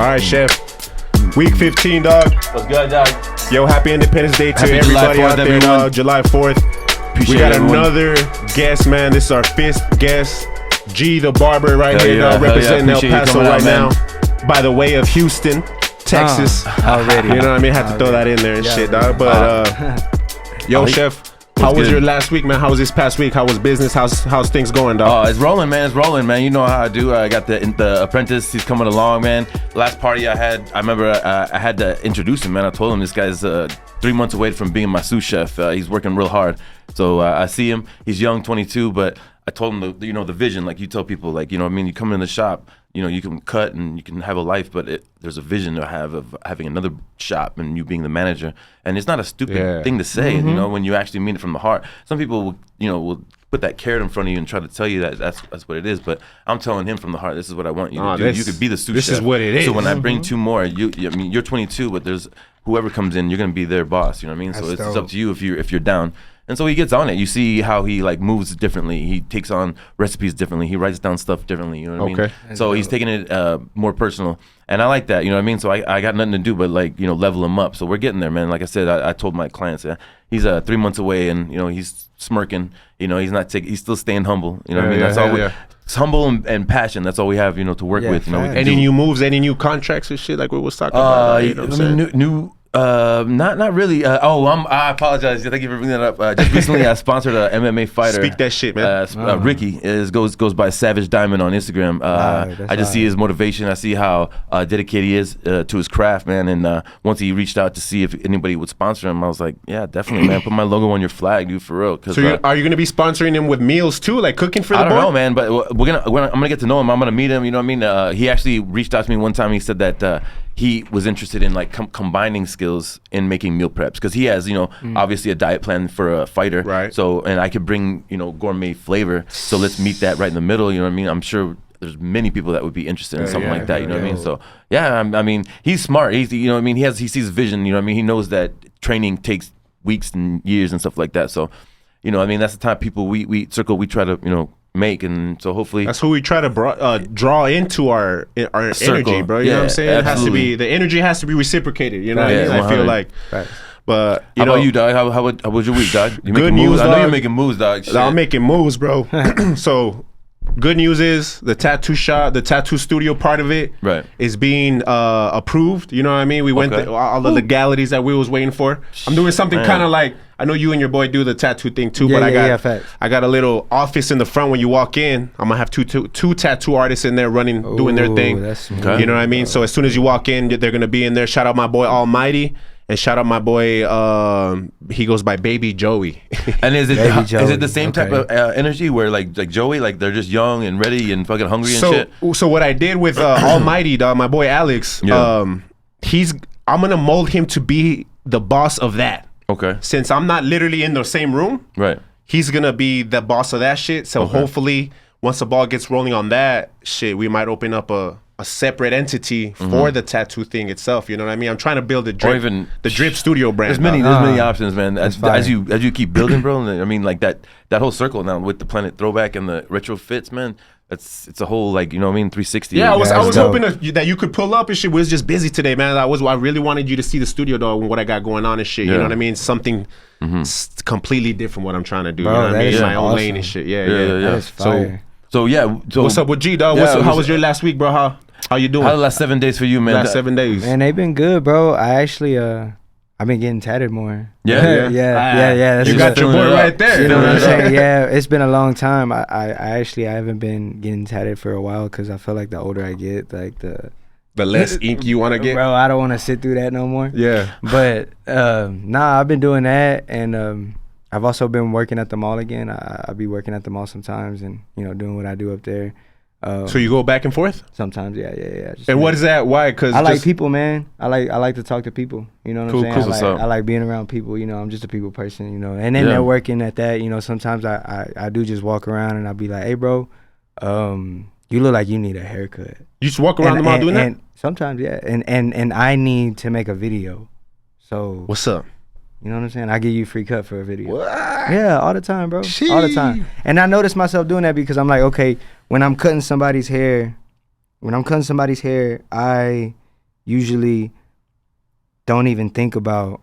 All right, Chef. Week 15, dog. What's good, dog? Yo, happy Independence Day to Happy everybody July 4th, out there, everyone. dog. July 4th. Appreciate We got everyone. another guest, man. This is our 5th guest. G, the barber, right here, dog, representing El Appreciate you Paso coming right out, now. By the way of Houston, Texas. Already. You know what I mean? Had to throw that in there and shit, dog. But, yo, Chef. How was your last week, man? How was this past week? How was business? How's things going, dog? Oh, it's rolling, man. It's rolling, man. You know how I do. I got the apprentice. He's coming along, man. Last party I had, I remember I had to introduce him, man. I told him this guy's 3 months away from being my sous chef. He's working real hard. So I see him. He's young, 22, but I told him the vision. Like you tell people, like, you know what I mean? You come in the shop, you know, you can cut and you can have a life, but there's a vision to have of having another shop and you being the manager. And it's not a stupid thing to say, you know, when you actually mean it from the heart. Some people, will put that carrot in front of you and try to tell you that that's what it is. But I'm telling him from the heart, this is what I want you to do. You could be the sous chef. This is what it is. So when I bring two more, I mean, you're 22, but there's whoever comes in, you're gonna be their boss. You know what I mean? So it's up to you if you're down. And so he gets on it. You see how he like moves differently. He takes on recipes differently. He writes down stuff differently. You know what I mean? So he's taking it more personal, and I like that. You know what I mean? So I got nothing to do but level him up. So we're getting there, man. Like I said, I told my clients he's 3 months away, and he's smirking. He's not he's still staying humble. You know what I mean? That's all. It's humble and passion. That's all we have, to work with. Any new moves? Any new contracts and shit like we was talking about? You know what I'm saying? New. Not really. I apologize. Thank you for bringing that up. Just recently, I sponsored a MMA fighter. Speak that shit, man. Ricky goes by Savage Diamond on Instagram. I just see his motivation. I see how dedicated he is to his craft, man. And once he reached out to see if anybody would sponsor him, I was like, yeah, definitely, man. Put my logo on your flag, dude, for real. So are you gonna be sponsoring him with meals too, like cooking for the boy? I don't know, man. But I'm gonna get to know him. I'm gonna meet him. You know what I mean? He actually reached out to me one time. He said that he was interested in like combining skills in making meal preps because he has, obviously a diet plan for a fighter. Right. So, and I could bring, gourmet flavor. So let's meet that right in the middle. You know what I mean? I'm sure there's many people that would be interested in something like that. You know what I mean? So yeah, I mean, he's smart. He's, you know what I mean? He sees vision. You know what I mean? He knows that training takes weeks and years and stuff like that. So, I mean, that's the type of people we try to, make, and so hopefully that's who we try to draw into our energy, bro. You know what I'm saying? It has to be, the energy has to be reciprocated. You know what I mean? I feel like. Right. But how about you, dog? How was your week, dog? You good making news, moves? dog. I know you're making moves, dog. Shit. I'm making moves, bro. So good news is the tattoo shop, the tattoo studio part of it is being approved. You know what I mean? We went through all of the galleries that we was waiting for. I'm doing something kind of like, I know you and your boy do the tattoo thing too, but I got a little office in the front when you walk in. I'm gonna have two tattoo artists in there doing their thing. That's you know what I mean? So as soon as you walk in, they're gonna be in there. Shout out my boy Almighty. And shout out my boy, he goes by Baby Joey. And is it the same type of energy where like Joey, like they're just young and ready and fucking hungry and shit? So what I did with Almighty, dog, my boy Alex, I'm gonna mold him to be the boss of that. Okay. Since I'm not literally in the same room, he's gonna be the boss of that shit. So hopefully, once the ball gets rolling on that shit, we might open up a separate entity for the tattoo thing itself. You know what I mean? I'm trying to build the Drip Studio brand. There's many options, man. As you keep building, bro. I mean, like that whole circle now with the Planet Throwback and the retro fits, man. It's a whole, like, you know what I mean, 360. Yeah, I was hoping that you could pull up and shit. We was just busy today, man. I really wanted you to see the studio, dog, and what I got going on and shit. You know what I mean? Something completely different what I'm trying to do. Bro, you know what I mean? My own awesome. lane and shit. Yeah. That is fire. So what's up with G, dog? How was your last week, bro? How you doing? How the last 7 days for you, man? Last 7 days. Man, they've been good, bro. I actually I've been getting tatted more. Yeah. That's you got your boy right there. You know what I'm saying? Yeah, it's been a long time. I haven't been getting tatted for a while because I feel like the older I get, like the less ink you want to get. Bro, I don't want to sit through that no more. Yeah. But I've been doing that, and I've also been working at the mall again. I'll be working at the mall sometimes, and doing what I do up there. So you go back and forth? Sometimes, yeah. And what is that? Why? Because I like people, man. I like to talk to people. You know what I'm saying? Cool. I like being around people. I'm just a people person. And then they're working at that. Sometimes I do just walk around and I'll be like, hey, bro, you look like you need a haircut. You just walk around the mall doing that? Sometimes, yeah. And I need to make a video. So what's up? You know what I'm saying? I give you free cut for a video. What? Yeah, all the time, bro. All the time. And I notice myself doing that because I'm like, okay, when I'm cutting somebody's hair, I usually don't even think about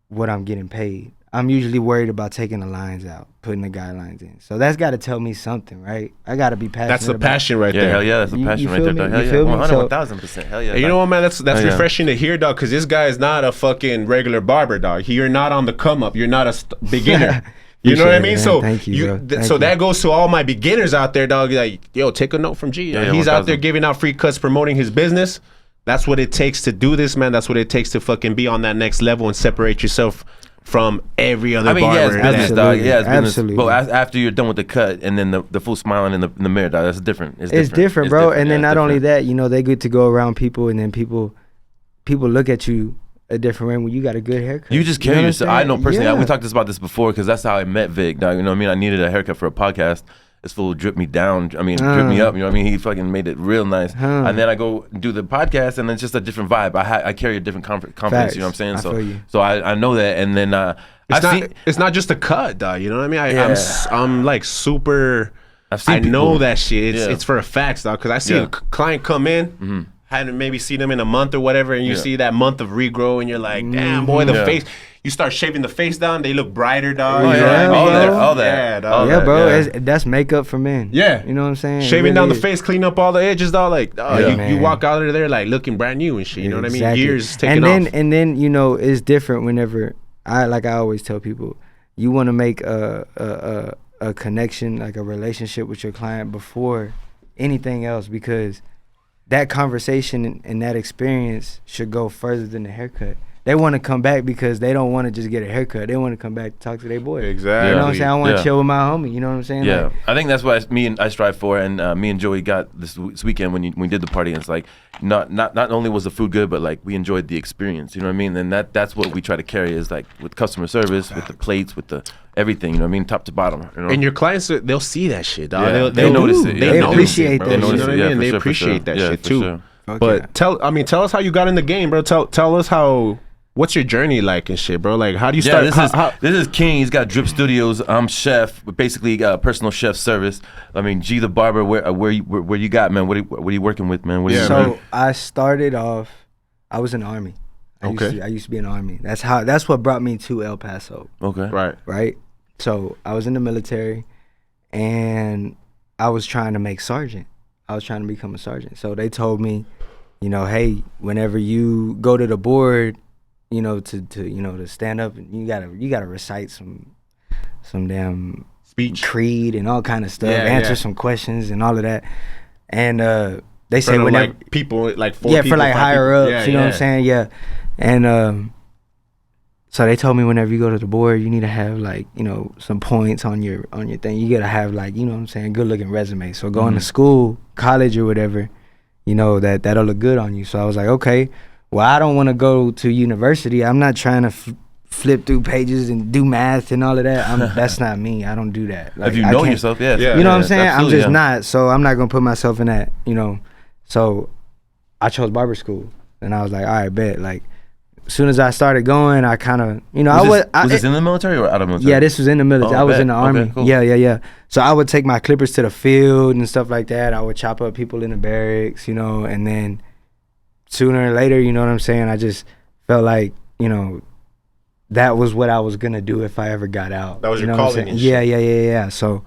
what I'm getting paid. I'm usually worried about taking the lines out, putting the guidelines in. So that's got to tell me something, right? I got to be passionate. That's the passion right there. Hell yeah, that's the passion right there, dog. Hell yeah, 100,000%. Hell yeah. You know what, man? That's refreshing to hear, dog, because this guy is not a fucking regular barber, dog. You're not on the come up. You're not a beginner. You know what I mean? So thank you, that goes to all my beginners out there, dog. Like, yo, take a note from G. Yeah, He's out there giving out free cuts, promoting his business. That's what it takes to do this, man. That's what it takes to fucking be on that next level and separate yourself from every other barber. Yeah, it's business, dog. Yeah, it's business. Absolutely. But after you're done with the cut and then the full smiling in the mirror, dog, that's different. It's different, bro. And then not only that, you know, they get to go around people, and then people look at you a different way when you got a good haircut. You just carry yourself. I know personally, we talked about this before because that's how I met Vic, dog. You know what I mean? I needed a haircut for a podcast. This fool dripped me down. I mean, dripped me up. You know what I mean? He fucking made it real nice. And then I go do the podcast, and it's just a different vibe. I carry a different confidence. Facts. You know what I'm saying? I feel you. So I know that. And then it's not just a cut, dog. You know what I mean? I'm like super. I know that shit. It's for a fact, dog. Because I see a client come in. Hadn't maybe seen them in a month or whatever, and you see that month of regrow, and you're like, damn, boy, the face. You start shaving the face down, they look brighter, dog. Oh, you know what I mean? All that. Yeah, bro. That's makeup for men. Yeah. You know what I'm saying? Shaving down the face, clean up all the edges, dog. Like, you walk out of there like looking brand new and shit. You know what I mean? Years taken off. And then, you know, it's different whenever, I always tell people, you want to make a connection, like a relationship with your client before anything else, because that conversation and that experience should go further than the haircut. They want to come back because they don't want to just get a haircut. They want to come back to talk to their boy. Exactly. You know what I'm saying? I want to chill with my homie. You know what I'm saying? Yeah. Like, I think that's what I strive for. And me and Joey got this weekend when we did the party. And it's like, not only was the food good, but like we enjoyed the experience. You know what I mean? And that's what we try to carry is like with customer service, with the plates, with the everything. You know what I mean? Top to bottom. You know? And your clients, they'll see that shit, dog. Yeah. They'll notice it. They appreciate that. You know what I mean? They appreciate that shit too. Sure. But tell us how you got in the game, bro. Tell us what's your journey like and shit, bro? Like, how do you start? This is King. He's got Drip Studios. I'm chef, basically personal chef service. I mean, G the barber. Where you got, man? What are you working with, man? I started off. I was in the Army. I used to be in the Army. That's what brought me to El Paso. Okay. Right. So I was in the military, and I was trying to make sergeant. I was trying to become a sergeant. So they told me, you know, hey, whenever you go to the board, you know, to stand up, and you gotta recite some damn speech, creed, and all kind of stuff, answer some questions and all of that. And they say whenever like people like for like higher ups, you know what I'm saying? Yeah. And so they told me whenever you go to the board, you need to have like, you know, some points on your thing. You gotta have like, you know what I'm saying, good looking resume. So going to school, college or whatever, you know, that'll look good on you. So I was like, okay, well, I don't want to go to university. I'm not trying to flip through pages and do math and all of that. That's not me. I don't do that. Like, if you know yourself, you know what I'm saying? I'm just not. So I'm not gonna put myself in that, you know. So I chose barber school, and I was like, all right, bet. Like, as soon as I started going, I kind of, you know, was this in the military or out of the military? Yeah, this was in the military. I was in the Army. Okay, cool. Yeah. So I would take my clippers to the field and stuff like that. I would chop up people in the barracks, you know, and then sooner or later, you know what I'm saying, I just felt like, you know, that was what I was gonna do if I ever got out. That was your calling and shit. Yeah. So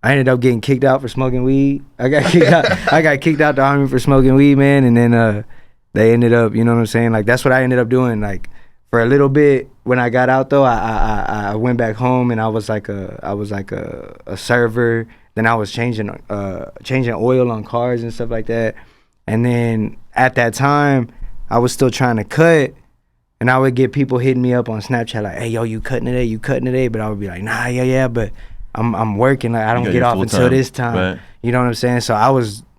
I ended up getting kicked out for smoking weed. I got kicked out the Army for smoking weed, man, and then they ended up, you know what I'm saying, like that's what I ended up doing. Like for a little bit when I got out though, I went back home and I was like a server. Then I was changing oil on cars and stuff like that. And then at that time, I was still trying to cut, and I would get people hitting me up on Snapchat like, "Hey, yo, you cutting today?" But I would be like, "Nah, yeah, but I'm working. Like I don't get off until this time." Right. You know what I'm saying? So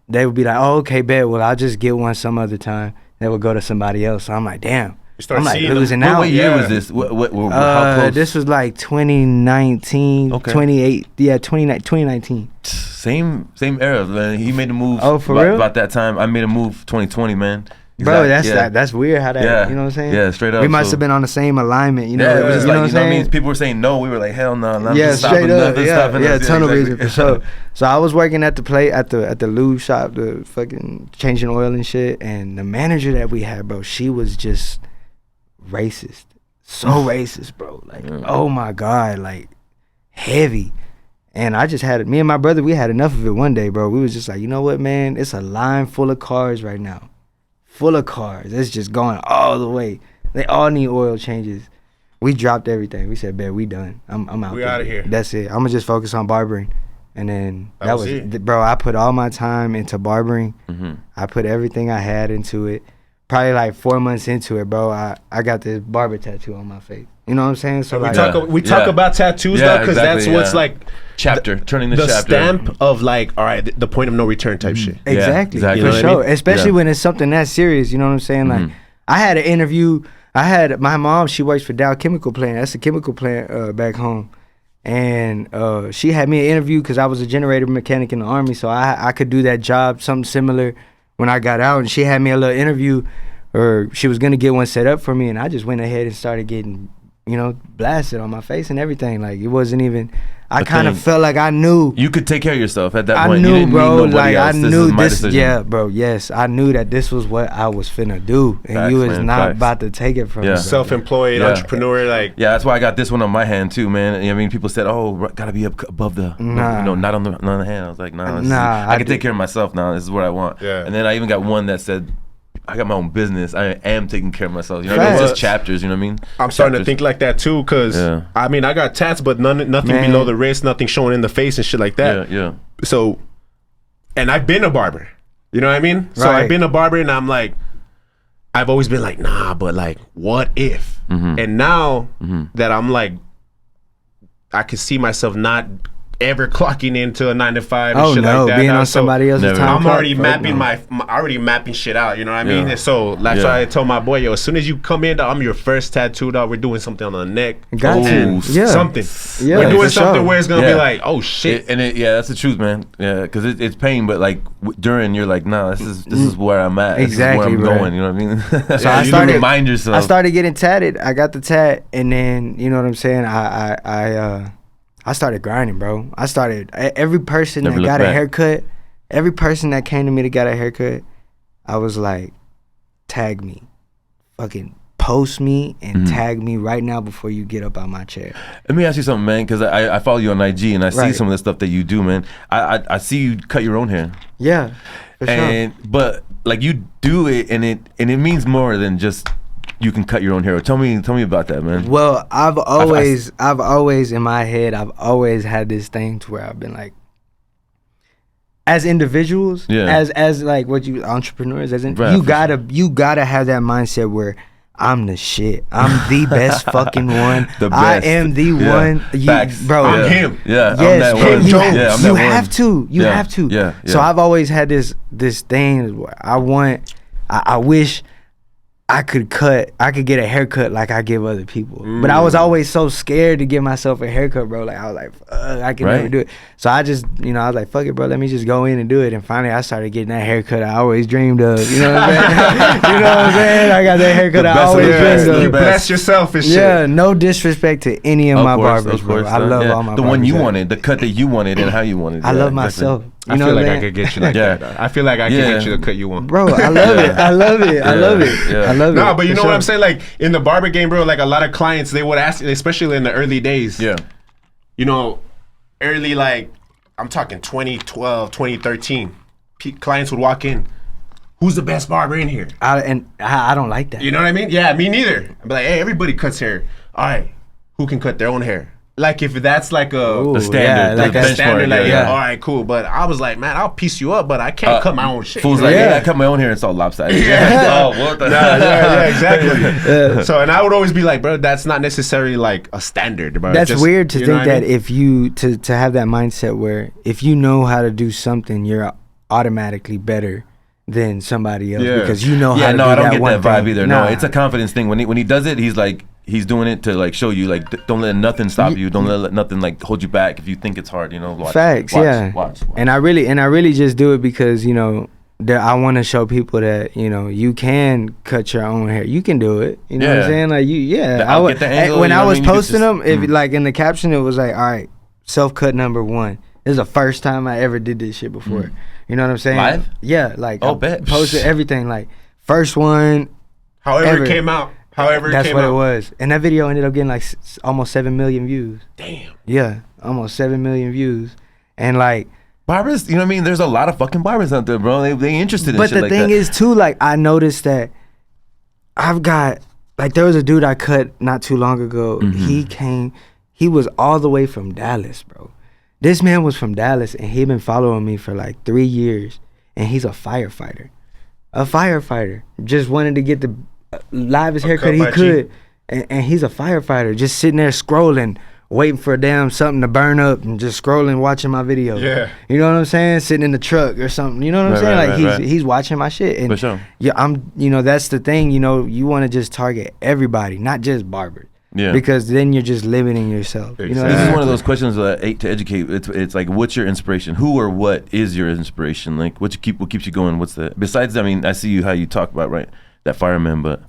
they would be like, "Oh, okay, bet. Well, I'll just get one some other time." They would go to somebody else. So I'm like, "Damn." I'm like losing out. What year was this? How close? This was like 2019, 2019. Same era, man. He made a move. Oh, for real? About that time, I made a move 2020, man. Bro, that's weird how that, you know what I'm saying? Yeah, straight up. We must have been on the same alignment, you know? Yeah, it was just you know like, what I'm saying? I mean, people were saying no, we were like, hell no, yeah, straight up, tunnel exactly. vision for sure. So I was working at the lube shop, the fucking changing oil and shit, and the manager that we had, bro, she was just racist. So racist, bro. Like, oh my God, like heavy. And I just had it. Me and my brother, we had enough of it one day, bro. We was just like, you know what, man? It's a line full of cars right now. Full of cars. It's just going all the way. They all need oil changes. We dropped everything. We said, "Bet we done. I'm out. We out of here. That's it. I'm gonna just focus on barbering." And then that was it. Bro, I put all my time into barbering. I put everything I had into it. Probably like 4 months into it, bro, I got this barber tattoo on my face. You know what I'm saying? So we talk about tattoos though, because that's what's like turning the chapter. stamp of like, all right, the point of no return type shit. Exactly, exactly. For sure. Especially when it's something that serious. You know what I'm saying? Like, I had an interview. I had my mom. She works for Dow Chemical Plant. That's a chemical plant back home, and she had me an interview because I was a generator mechanic in the Army, so I could do that job, something similar when I got out. And she had me a little interview, or she was gonna get one set up for me, and I just went ahead and started getting, blasted on my face and everything. Like, it wasn't even. I kind of felt like I knew you could take care of yourself at that point. I knew, you didn't bro. need nobody else. I knew this. Decision. Yeah, bro. Yes, I knew that this was what I was finna do, and Facts, you was man, not facts. about to take it from me. Self-employed entrepreneur, like. Yeah, that's why I got this one on my hand too, man. I mean, people said, "Oh, gotta be up above the, not on the hand." I was like, "Nah, I can take care of myself now. This is what I want." Yeah. And then I even got one that said, I got my own business. I am taking care of myself. You know what I mean? It's just chapters, you know what I mean? I'm starting to think like that too, because I mean, I got tats, but nothing below the wrist, nothing showing in the face and shit like that. Yeah. So, and I've been a barber. You know what I mean? So I've been a barber, and I'm like, I've always been like, nah, but like, what if? And now that I'm like, I can see myself not ever clocking into a 9 to 5 and shit like that. Being on somebody else's time. I'm already mapping shit out, you know what I mean? And so that's why I told my boy, yo, as soon as you come in, dog, I'm your first tattoo, dog. We're doing something on the neck. Got you. Something. Yeah, we're doing something where it's gonna be like, oh shit. That's the truth, man. Yeah, because it's pain, but like during, you're like, nah, this is where I'm at. Exactly, this is where I'm going. You know what I mean? So I started remind yourself. I started getting tatted. I got the tat, and then you know what I'm saying. I started grinding, bro. I started every person that got a haircut, every person that came to me to get a haircut, I was like, tag me, fucking post me and tag me right now before you get up out my chair. Let me ask you something, man, because I follow you on IG and I see some of the stuff that you do, man. I see you cut your own hair. Yeah, for sure. But like you do it, and it means more than just. You can cut your own hair. Tell me about that, man. Well, I've always in my head, I've always had this thing to where I've been like, as individuals, as like what you entrepreneurs, you gotta have that mindset where I'm the shit. I'm the best fucking one. The best. I am the one. Bro, I'm him. Yeah, yes, I'm that one. You have to. You have to. Yeah. So I've always had this thing where I wish I could get a haircut like I give other people. But I was always so scared to give myself a haircut, bro. Like, I was like, I can never do it. So I just, I was like, fuck it, bro. Let me just go in and do it. And finally, I started getting that haircut I always dreamed of. You know what I'm saying? You know what I'm saying? I got that haircut I always dreamed of. You bless yourself and shit. Yeah, no disrespect to any of my barbers, bro. I love all my barbers. The one you wanted, the cut that you wanted and how you wanted it. I love myself. I feel like I could get you like that. I feel like I could get you to cut you one. Bro, I love it. I love it. I love it. I love it. Nah, but you know what I'm saying? Like, in the barber game, bro, like a lot of clients, they would ask, especially in the early days. Yeah. Early, like, I'm talking 2012, 2013. Clients would walk in. Who's the best barber in here? I don't like that. You know what I mean? Yeah, me neither. I'd be like, hey, everybody cuts hair. All right, who can cut their own hair? Like, if that's like the standard, like the standard, like, all right, cool. But I was like, man, I'll piece you up, but I can't cut my own shit. Fools like, I cut my own hair and it's all lopsided. Oh, what the yeah, exactly. So, and I would always be like, bro, that's not necessarily like a standard, bro. That's weird to think that if you, to have that mindset where if you know how to do something, you're automatically better than somebody else because you know how to do that. I don't get that vibe either. No, it's a confidence thing. When he does it, he's like, he's doing it to like show you, like, don't let nothing stop you. Don't let nothing like hold you back if you think it's hard. Watch. Facts. Watch. And I really just do it because that I want to show people that, you know, you can cut your own hair. You can do it. You know what I'm saying? Like when I was posting them, like in the caption, it was like, all right, self-cut number 1. This is the first time I ever did this shit before. You know what I'm saying? Live? Yeah, like bet. Posted everything, like first one. However it came out. That's what it was. And that video ended up getting like almost 7 million views. Damn. Yeah, almost 7 million views. And like, barbers, you know what I mean? There's a lot of fucking barbers out there, bro. They interested in shit like that. But the thing is too, like, I noticed that I've got, like, there was a dude I cut not too long ago. He was all the way from Dallas, bro. This man was from Dallas, and he'd been following me for like 3 years, and he's a firefighter. Just wanted to get the livest haircut he could, and he's a firefighter, just sitting there scrolling, waiting for a damn something to burn up and just scrolling, watching my videos. Yeah. You know what I'm saying? Sitting in the truck or something. You know what I'm saying? Like he's watching my shit. And for sure. Yeah, you know, that's the thing, you know, you want to just target everybody, not just barbers. Yeah. Because then you're just limiting yourself. Exactly. You know This is one of those questions that to educate. It's like, what's your inspiration? Who or what is your inspiration? Like, what keeps you going? What's the, besides, I mean, I see how you talk about, right, that fireman, but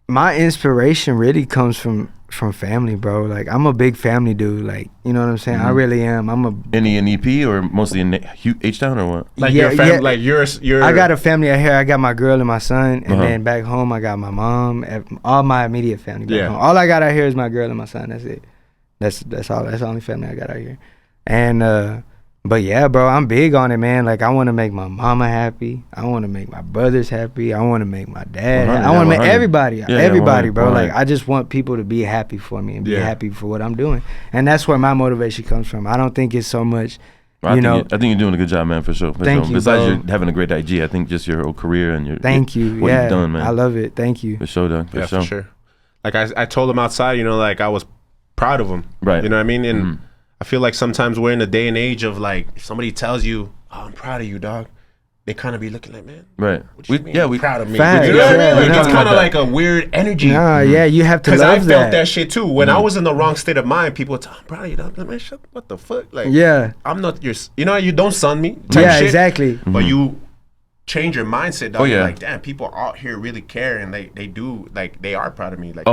my inspiration really comes from family, bro. Like, I'm a big family dude. Like, you know what I'm saying? I really am. Any in EP or mostly in H-Town or what? Like your family, like your. I got a family out here. I got my girl and my son, and then back home I got my mom, all my immediate family back home. All I got out here is my girl and my son. That's it. That's all. That's the only family I got out here. And but yeah, bro, I'm big on it, man. Like, I want to make my mama happy. I want to make my brothers happy. I want to make my dad happy. I want to make everybody, bro. Like, I just want people to be happy for me and be happy for what I'm doing. And that's where my motivation comes from. I don't think it's so much, I think you're doing a good job, man, for sure. Thank you, besides bro. You having a great IG, I think just your whole career and your what you've done, man. I love it. Thank you. For sure, dog. For sure. Like, I told him outside, you know, like, I was proud of him. Right. You know what I mean? And I feel like sometimes we're in a day and age of, like, if somebody tells you, "Oh, I'm proud of you, dog," they kind of be looking like, "Man, right? We proud of me." Fact, you know what I mean? Like, it's kind of like a weird energy. Nah, you have to love that. Because I felt that shit too. When I was in the wrong state of mind, people would tell, "I'm proud of you, dog." Like, man, what the fuck? Like, I'm not your, you know, you don't son me. Type shit, exactly. But you change your mindset, dog. You're like, damn, people out here really care, and they do, like, they are proud of me. Like,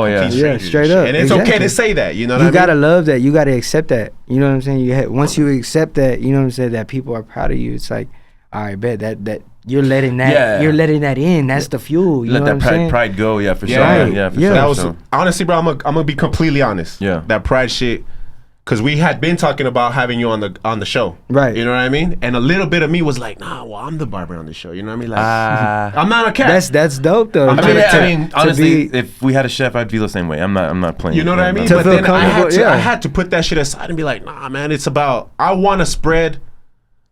straight up. And it's okay to say that, you know what I mean? You gotta love that. You gotta accept that. You know what I'm saying? Once you accept that, you know what I'm saying, that people are proud of you, it's like, all right, bet that you're letting that you're letting that in. That's the fuel. You let know that pride go. Yeah, for sure. Yeah, for sure. That was honestly, bro. I'm gonna be completely honest. Yeah, that pride shit. Because we had been talking about having you on the show. Right. You know what I mean? And a little bit of me was like, nah, well, I'm the barber on the show. You know what I mean? Like, I'm not a cat. That's dope, though. I mean, honestly, if we had a chef, I'd feel the same way. I'm not playing. You know what I mean? But then I had to put that shit aside and be like, nah, man, it's about, I want to spread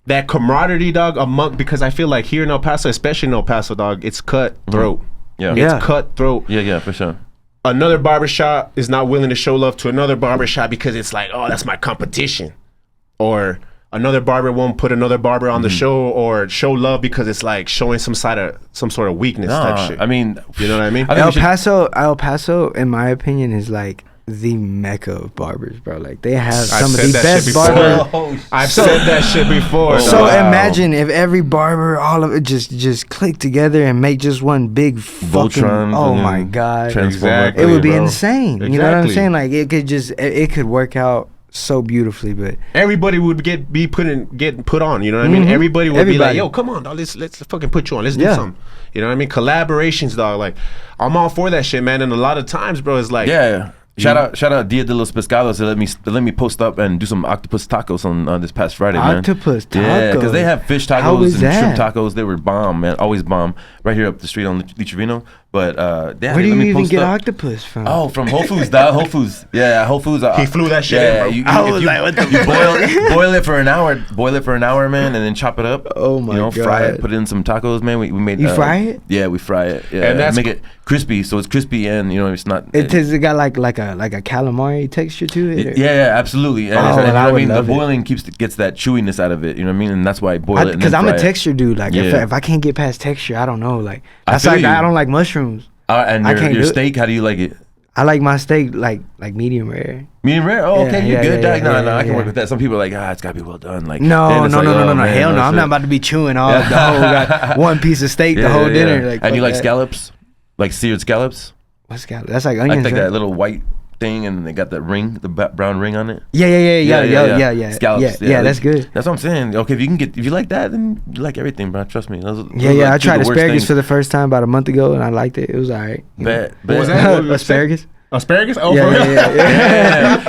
that camaraderie, dog, because I feel like here in El Paso, especially in El Paso, dog, it's cutthroat. Yeah. It's cutthroat. Yeah, for sure. Another barbershop is not willing to show love to another barbershop because it's like, oh, that's my competition. Or another barber won't put another barber on the show or show love because it's like showing some sort of weakness type shit. I mean, you know what I mean? El Paso, in my opinion, is like the mecca of barbers, bro. Like, they have some of the best barbers. I've said that shit before. So imagine if every barber, all of it just click together and make just one big fucking, oh my God. Exactly, it would be insane. You know what I'm saying? Like, it could work out so beautifully, but everybody would be put on, you know what I mean? Everybody would be like, yo, come on, dog, let's fucking put you on. Let's do something. You know what I mean? Collaborations, dog. Like, I'm all for that shit, man. And a lot of times, bro, it's like, Shout out Dia de los Pescados to let me post up and do some octopus tacos on this past Friday, man. Octopus tacos? Yeah, because they have fish tacos and shrimp tacos. They were bomb, man. Always bomb. Right here up the street on Lichivino. But where do you even get octopus from? Oh, from Whole Foods, dog. Whole Foods. Yeah, Whole Foods. He flew that shit in, bro. You boil it for an hour, man, and then chop it up. Oh my God. Fry it, put it in some tacos, man. We made. You fry it? Yeah, we fry it. Yeah, and make it crispy, so it's crispy and it's not. It got like a calamari texture to it. Yeah, absolutely. I mean, the boiling gets that chewiness out of it. You know what I mean? And that's why I boil it. Because I'm a texture dude. Like, if I can't get past texture, I don't know. Like, that's like I don't like mushrooms. And your steak, how do you like it? I like my steak like medium rare. Medium rare? Oh, okay, you're good. I can yeah. work with that. Some people are like, it's gotta be well done. Like, no, hell no. I'm not it. about to be chewing all the whole one piece of steak the whole dinner. Like, and you like scallops? Like seared scallops? What's scallops? That's like onions. I think that little white thing, and they got that ring, the brown ring on it. Yeah. Scallops. Yeah, that's good. That's what I'm saying. Okay, if you like that, then you like everything, bro. Trust me. Those I tried asparagus for the first time about a month ago, and I liked it. It was alright. Bet. What was that? Asparagus. Asparagus? Oh, yeah.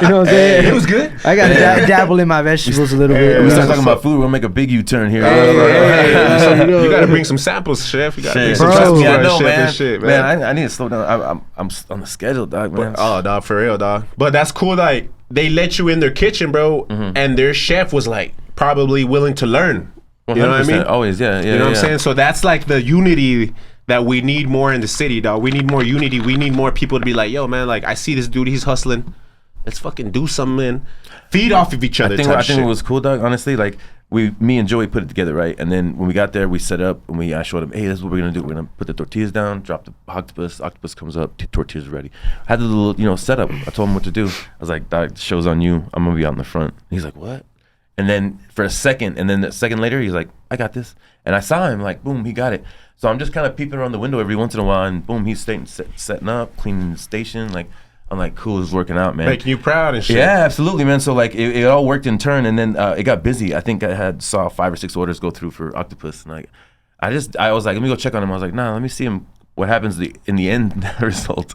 You know what I'm saying? It was good. I got to dabble in my vegetables a little bit. We start talking about food, we'll make a big U-turn here. You got to bring some samples, chef. You got to bring some samples. Yeah, I know, man. Shit, man, I need to slow down. I'm on the schedule, dog, man. Dog, for real, dog. But that's cool, like, they let you in their kitchen, bro, and their chef was, like, probably willing to learn. You know what I mean? Always, yeah. You know what I'm saying? So that's, like, the unity that we need more in the city, dog. We need more unity. We need more people to be like, yo, man, like, I see this dude, he's hustling. Let's fucking do something, man. Feed off of each other. I think it was cool, dog. Honestly, like, me and Joey put it together, right? And then when we got there, we set up and I showed him, hey, this is what we're gonna do. We're gonna put the tortillas down, drop the octopus comes up, tortillas ready. I had the little, setup. I told him what to do. I was like, dog, the show's on you. I'm gonna be out in the front. He's like, what? And then for a second, and then a second later, he's like, I got this. And I saw him, like, boom, he got it. So I'm just kind of peeping around the window every once in a while, and boom, he's setting up, cleaning the station. Like, I'm like, cool, it's working out, man. Making you proud and shit. Yeah, absolutely, man. So like, it all worked in turn, and then it got busy. I think I saw 5 or 6 orders go through for octopus, and like, I was like, let me go check on him. I was like, nah, let me see him. What happens in the end result?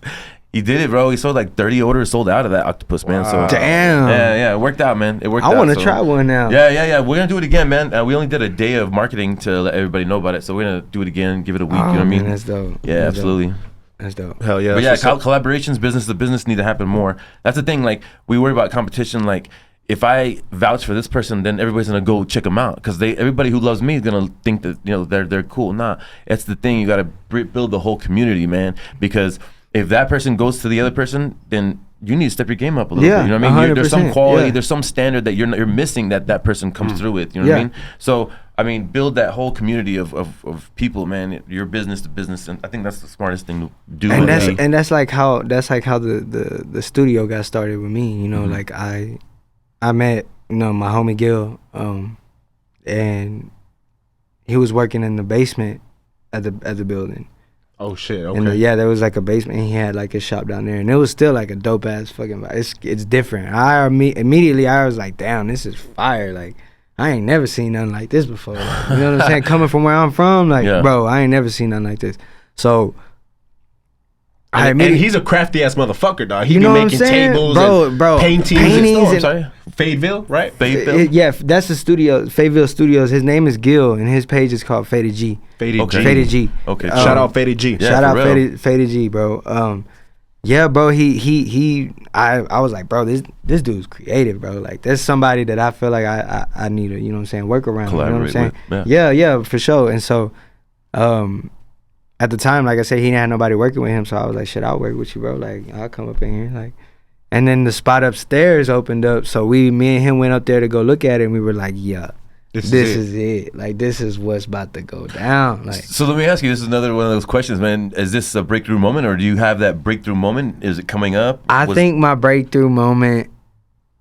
He did it, bro. He sold like 30 orders sold out of that octopus, man. So damn. Yeah, it worked out, man. It worked out. I want to try one now. Yeah. We're gonna do it again, man. We only did a day of marketing to let everybody know about it, so we're gonna do it again. Give it a week. You know what I mean? That's dope. Yeah, that's absolutely. Dope. That's dope. Hell yeah. But yeah, collaborations, business to business need to happen more. That's the thing. Like, we worry about competition. Like, if I vouch for this person, then everybody's gonna go check them out because everybody who loves me is gonna think that they're cool. Nah, it's the thing. You gotta build the whole community, man. Because if that person goes to the other person, then you need to step your game up a little bit. You know what I mean? There's some quality, there's some standard that you're missing that person comes through with. You know what I mean? So I mean, build that whole community of people, man. Your business to business, and I think that's the smartest thing to do. And that's like how the studio got started with me. You know, like I met my homie Gil, and he was working in the basement at the building. Oh shit! Okay. And there was like a basement. And he had like a shop down there, and it was still like a dope ass fucking vibe. It's different. Immediately I was like, damn, this is fire. Like, I ain't never seen nothing like this before. Like, you know what I'm saying? Coming from where I'm from, like, bro, I ain't never seen nothing like this. So, and he's a crafty ass motherfucker, dog. He be making tables, bro, paintings and Fayetteville, right? Fayetteville. Yeah, that's the studio, Fayetteville Studios. His name is Gil, and his page is called Faded G. Faded G. Okay. Shout out Faded G. Shout out Faded G, bro. Yeah, bro. I was like, bro, this dude's creative, bro. Like, there's somebody that I feel like I need to, you know what I'm saying, work around. You know what I'm saying? Yeah, for sure. And so, at the time, like I said, he didn't have nobody working with him, so I was like, shit, I'll work with you, bro. Like, I'll come up in here, like. And then the spot upstairs opened up, so me and him went up there to go look at it, and we were like, yeah, this is it. Like, this is what's about to go down. Like, so let me ask you, this is another one of those questions, man. Is this a breakthrough moment, or do you have that breakthrough moment? Is it coming up? I think my breakthrough moment,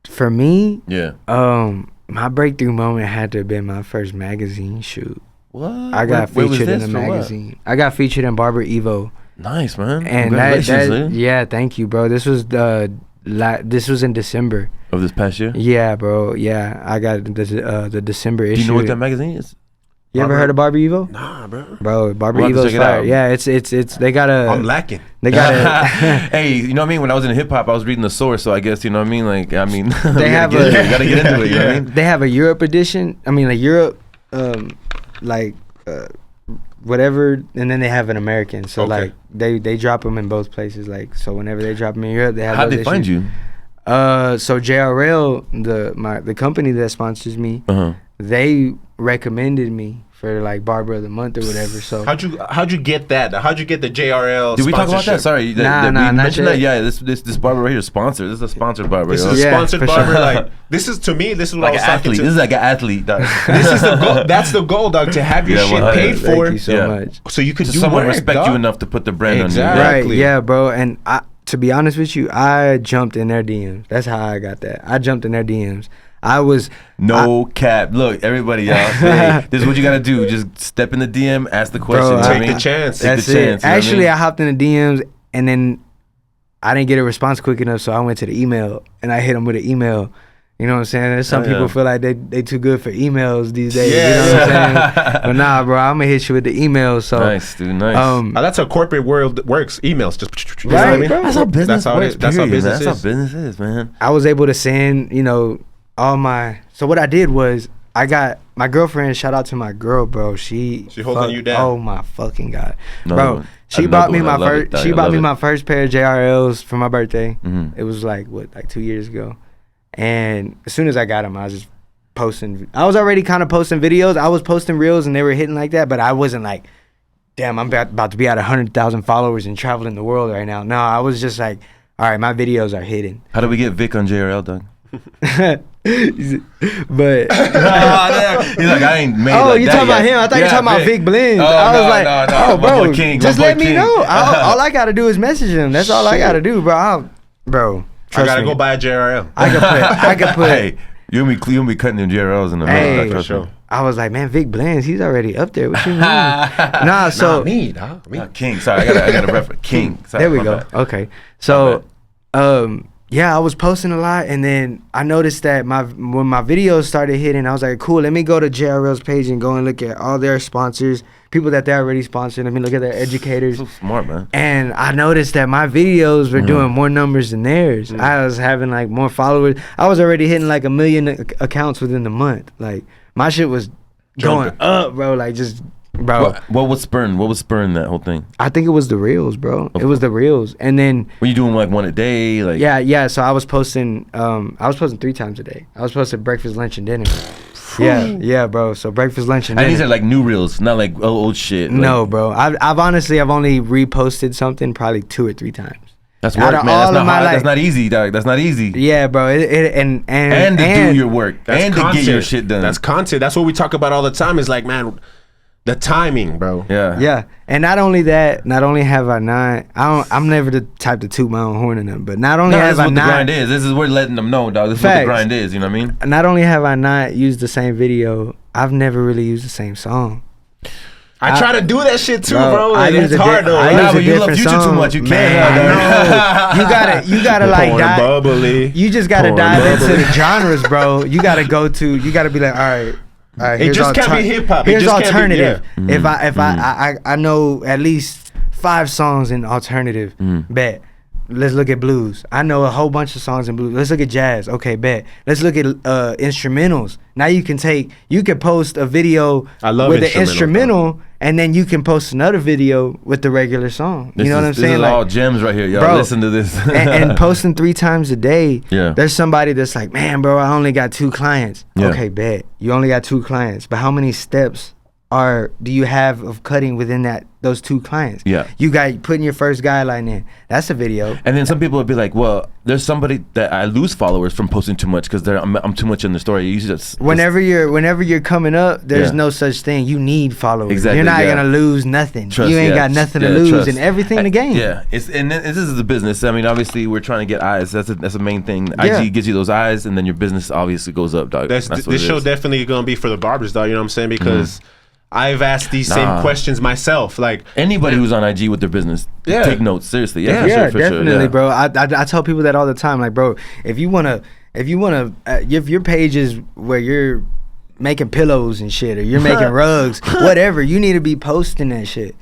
for me, my breakthrough moment had to have been my first magazine shoot. What? I got featured in a magazine. I got featured in Barber Evo. Nice, man. And that thank you, bro. This was in December of this past year. Yeah, bro. Yeah, I got the December issue. Do you know what that magazine is? You ever heard of Barber Evo? Nah, bro. Bro, Barber Evo's fire. Yeah, it's they got a. I'm lacking. They got a. Hey, you know what I mean? When I was in hip hop, I was reading the source, so I guess you know what I mean. Like, I mean, they have gotta get into it. You know what I mean? They have a Europe edition. I mean, like Europe, whatever, and then they have an American. So like they drop them in both places. Like, so whenever they drop them in Europe, they have. How'd they find you? So JRL, the company that sponsors me, they recommended me for like Barber of the Month or whatever. So how'd you get that? How'd you get the JRL? Did we talk about that? Sorry, nah, not that. Yeah, this barber right here is sponsored. This is a sponsored barber. This is a sponsored barber. Sure. Like, this is, to me, this is what like I was talking to. This is like an athlete, dog. This is the goal. That's the goal, dog. To have your shit paid for. Thank you so much. So you could do someone work, respect dog. you enough to put the brand on you. Right? Yeah, bro. And to be honest with you, I jumped in their DMs. That's how I got that. I jumped in their DMs. Cap. Look, everybody, y'all. Hey, this is what you gotta do. Just step in the DM, ask the question. Take the chance. That's it. Actually, I hopped in the DMs and then I didn't get a response quick enough, so I went to the email and I hit them with an email. You know what I'm saying? There's some people feel like they too good for emails these days. You know what I'm saying? But nah, bro, I'm gonna hit you with the emails. So nice, dude. Nice. That's how corporate world works. Emails, just you know what I mean? That's how business works. That's how business is. That's how business is, man. I was able to send, all my. So what I did was I got my girlfriend. Shout out to my girl, bro. She holding you down. Oh my fucking god, bro. She bought me my first. She bought me my first pair of JRLs for my birthday. It was like 2 years ago. And as soon as I got them, I was just posting. I was already kind of posting videos. I was posting reels and they were hitting like that, but I wasn't like, damn, I'm about to be at 100,000 followers and traveling the world right now. No, I was just like, all right, my videos are hitting. How do we get Vic on JRL, Doug? But he's like, I ain't made. Oh, you talking about him? I thought you were talking about Vic Blends. I was like, oh, bro, just let me know. All I gotta do is message him. That's all I gotta do, bro. I gotta go buy a JRL. I could put. Hey, you'll be cutting them JRLs in the middle. For sure. I was like, man, Vic Blends, he's already up there. What you mean? Nah, so me. King. Sorry, I got a reference. King. Sorry, there we go. Bad. Okay, so yeah, I was posting a lot, and then I noticed that when my videos started hitting, I was like, cool, let me go to JRL's page and go and look at all their sponsors, people that they're already sponsoring. Let me look at their educators. So smart, man. And I noticed that my videos were doing more numbers than theirs. I was having like more followers. I was already hitting like 1 million accounts within the month. Like my shit was going up, bro. Like just. Bro, what was spurring that whole thing? I think it was the reels, bro. It was the reels, and then were you doing like one a day? Like yeah. So I was posting 3 times a day. I was posting breakfast, lunch, and dinner. Yeah, bro. So breakfast, lunch, and dinner. And these are like new reels, not like old shit. No, bro. I've honestly only reposted something probably 2 or 3 times. That's work, man. That's not hard. That's not easy, dog. That's not easy. Yeah, bro. And to do your work and to get your shit done. That's content. That's what we talk about all the time. Is like, man. The timing, bro. Yeah. And not only that, not only have I not, I'm never the type to toot my own horn or nothing, but not only have I not. This is what the grind is. This is we're letting them know, dog. This is what the grind is, you know what I mean? Not only have I not used the same video, I've never really used the same song. I try to do that shit too, bro. It's hard though. But you love Future too much. You can't. You gotta like dive. Bubbly. You just gotta dive into the genres, bro. You gotta be like, all right. It just can't be hip hop. Here's alternative. If I know at least 5 songs in alternative, bet. Let's look at blues. I know a whole bunch of songs in blues. Let's look at jazz. Okay, bet. Let's look at instrumentals. Now you can post a video with the instrumental, and then you can post another video with the regular song. You know what I'm saying? This is all gems right here, y'all. Bro, listen to this. and posting 3 times a day. Yeah. There's somebody that's like, man, bro, I only got 2 clients. Yeah. Okay, bet. You only got 2 clients, but how many steps do you have of cutting within those 2 clients? Yeah. You got putting your first guideline in. That's a video. And then some people would be like, well, there's somebody that I lose followers from posting too much because I'm too much in the story. You just whenever you're coming up, there's no such thing. You need followers. Exactly. You're not gonna lose nothing. You ain't got nothing to lose and everything to gain. Yeah. This is the business. I mean, obviously we're trying to get eyes. That's a main thing. IG gives you those eyes, and then your business obviously goes up, dog. This show definitely gonna be for the barbers, dog. You know what I'm saying? Because I've asked these same questions myself. Like anybody who's on IG with their business, take notes seriously. For sure, bro. I tell people that all the time. Like, bro, if your page is where you're making pillows and shit, or you're making rugs, whatever, you need to be posting that shit.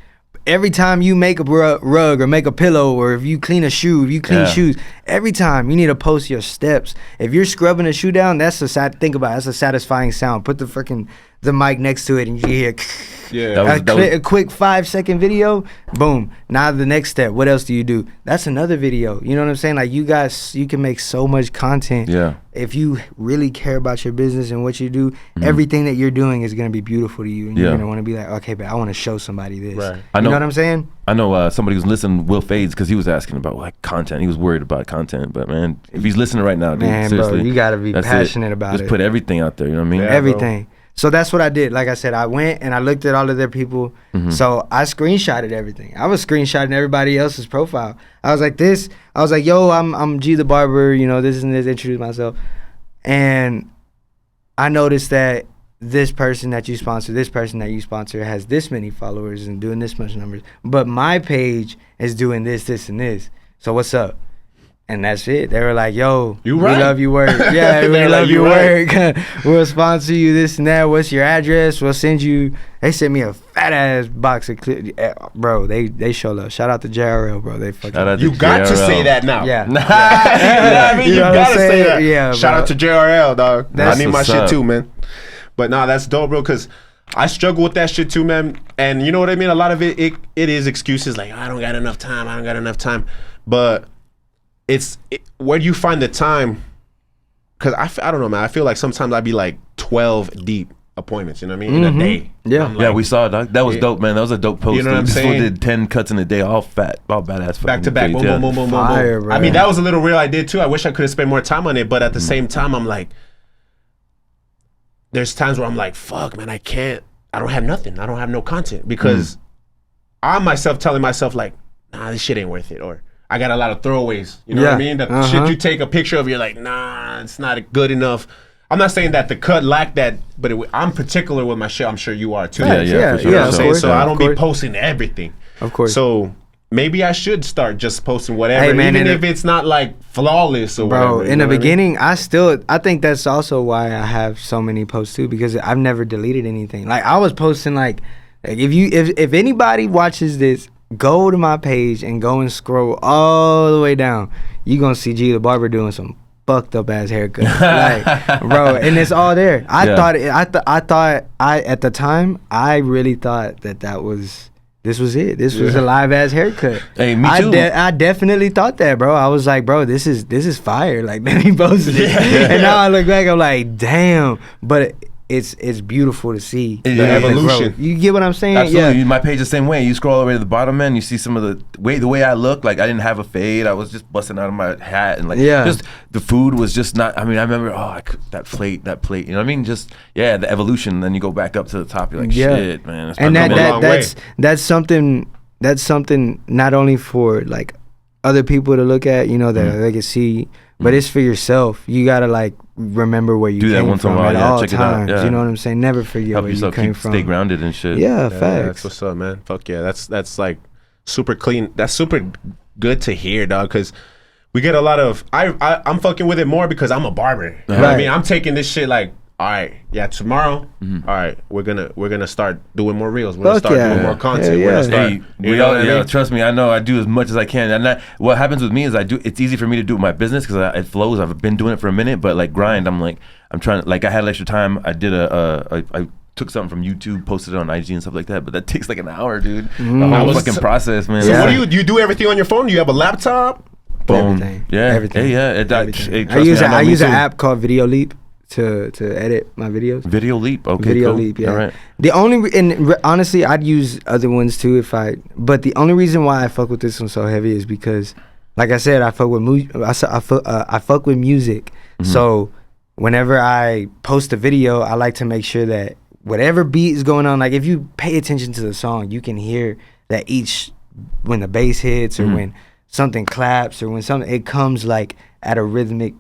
Every time you make a rug or make a pillow, or if you clean a shoe, if you clean shoes, every time you need to post your steps. If you're scrubbing a shoe down, that's a satisfying sound. Put the mic next to it and you hear a quick 5-second video, boom. Now the next step, what else do you do? That's another video. You know what I'm saying? Like you can make so much content. Yeah. If you really care about your business and what you do, everything that you're doing is gonna be beautiful to you, and you're gonna want to be like, okay, but I want to show somebody this. Right. You know what I'm saying? I know somebody who's listening, Will Fades, because he was asking about like content. He was worried about content, but man, if he's listening right now, dude, man, seriously, bro, you gotta be passionate about it. Just put everything out there. You know what I mean? Everything. Bro. So that's what I did. Like I said, I went and I looked at all of their people. So I screenshotted everything. I was screenshotting everybody else's profile. I was like this. I was like, yo, I'm G the barber. You know, this and this. Introduce myself. And I noticed that this person that you sponsor, this person that you sponsor has this many followers and doing this much numbers. But my page is doing this, this, and this. So what's up? And that's it. They were like, yo, we love your work. Yeah, we love your work. We'll sponsor you this and that. What's your address? We'll send you. They sent me a fat ass box of clips. Bro, they show love. Shout out to JRL, bro. They fucking. You got to say that now. Yeah. I mean, you gotta say that. Yeah. Shout out to JRL, dog. I need my shit up. too, man. But nah, that's dope, bro, because I struggle with that shit too, man. And you know what I mean? A lot of it is excuses like, I don't got enough time. But where do you find the time? Because I don't know, man. I feel like sometimes I'd be like 12 deep appointments, you know what I mean? In a day. Yeah. Like, yeah, we saw it, dog. That was dope, man. That was a dope post. You know what I'm This fool saying? did 10 cuts in a day, all fat, all badass. back to back, boom, boom, boom. Fire, bro. I mean, that was a little reel I did too. I wish I could have spent more time on it, but at the same time, I'm like, there's times where I'm like, fuck, man, I don't have nothing. I don't have no content because I'm myself telling myself like, nah, this shit ain't worth it. Or I got a lot of throwaways. You know what I mean? That shit you take a picture of, you're like, nah, it's not good enough. I'm not saying that the cut lacked that, but I'm particular with my shit. I'm sure you are too. Yeah, You know for sure. what I'm saying? So I don't be course. posting everything. Of course. So maybe I should start just posting whatever, Hey, man, even if it's not like flawless or whatever. Bro, in the beginning, I think that's also why I have so many posts too, because I've never deleted anything. Like I was posting like if anybody watches this, go to my page and go and scroll all the way down. You gonna see G the barber doing some fucked up ass haircut, like, bro, and it's all there. I thought at the time I really thought that was. This was it. This was a live ass haircut. Hey, me too. I definitely thought that, bro. I was like, bro, this is fire. Like, then he posted it, and now I look back, I'm like, damn. But it's beautiful to see the evolution. Growth. You get what I'm saying? Absolutely. Yeah. My page the same way. You scroll all the way to the bottom, man. You see some of the way I look. Like I didn't have a fade. I was just busting out of my hat, and like just the food was just not. I mean, I remember that plate. You know what I mean? Just the evolution. Then you go back up to the top. You're like, shit, man. And that's something not only for like other people to look at, you know, that they can see, but it's for yourself. You gotta like remember where you came from at all times. You know what I'm saying? Never forget where you came from. Stay grounded and shit. Yeah, facts. That's what's up, man. Fuck yeah, that's like super clean. That's super good to hear, dog. Because we get a lot of I'm fucking with it more because I'm a barber. You know what I mean? I'm taking this shit like, all right, tomorrow, all right, we're gonna start doing more reels. We're gonna start doing more content. We're gonna start, trust me, I know I do as much as I can. And what happens with me is it's easy for me to do my business because it flows. I've been doing it for a minute, but like grind, I'm trying to, like I had extra time. I did I took something from YouTube, posted it on IG and stuff like that, but that takes like an hour, dude. The whole fucking process, man. So what do you do everything on your phone? Do you have a laptop? Boom. Everything. Yeah. Everything. Hey, yeah. Everything. I use an app called Video Leap to edit my videos. Video Leap, okay, Video cool. Leap, yeah. All right. The only honestly, I'd use other ones too but the only reason why I fuck with this one so heavy is because, like I said, I fuck with music. So whenever I post a video, I like to make sure that whatever beat is going on, like if you pay attention to the song, you can hear that when the bass hits or when something claps or when something, it comes like at a rhythmic,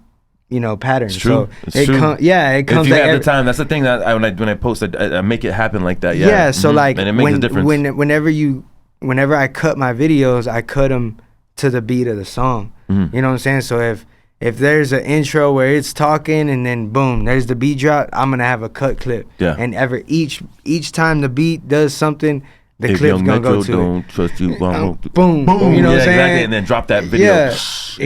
you know, pattern. It's true. So it comes. If you have the time, that's the thing that when I post, I make it happen like that. Yeah. Yeah. So like, and it makes a difference. Whenever I cut my videos, I cut them to the beat of the song. You know what I'm saying? So if there's an intro where it's talking and then boom, there's the beat drop, I'm gonna have a cut clip. Yeah. And each time the beat does something, the clip's gonna go to don't trust you. boom, boom. You know what I'm saying? Exactly. And then drop that video. Yeah,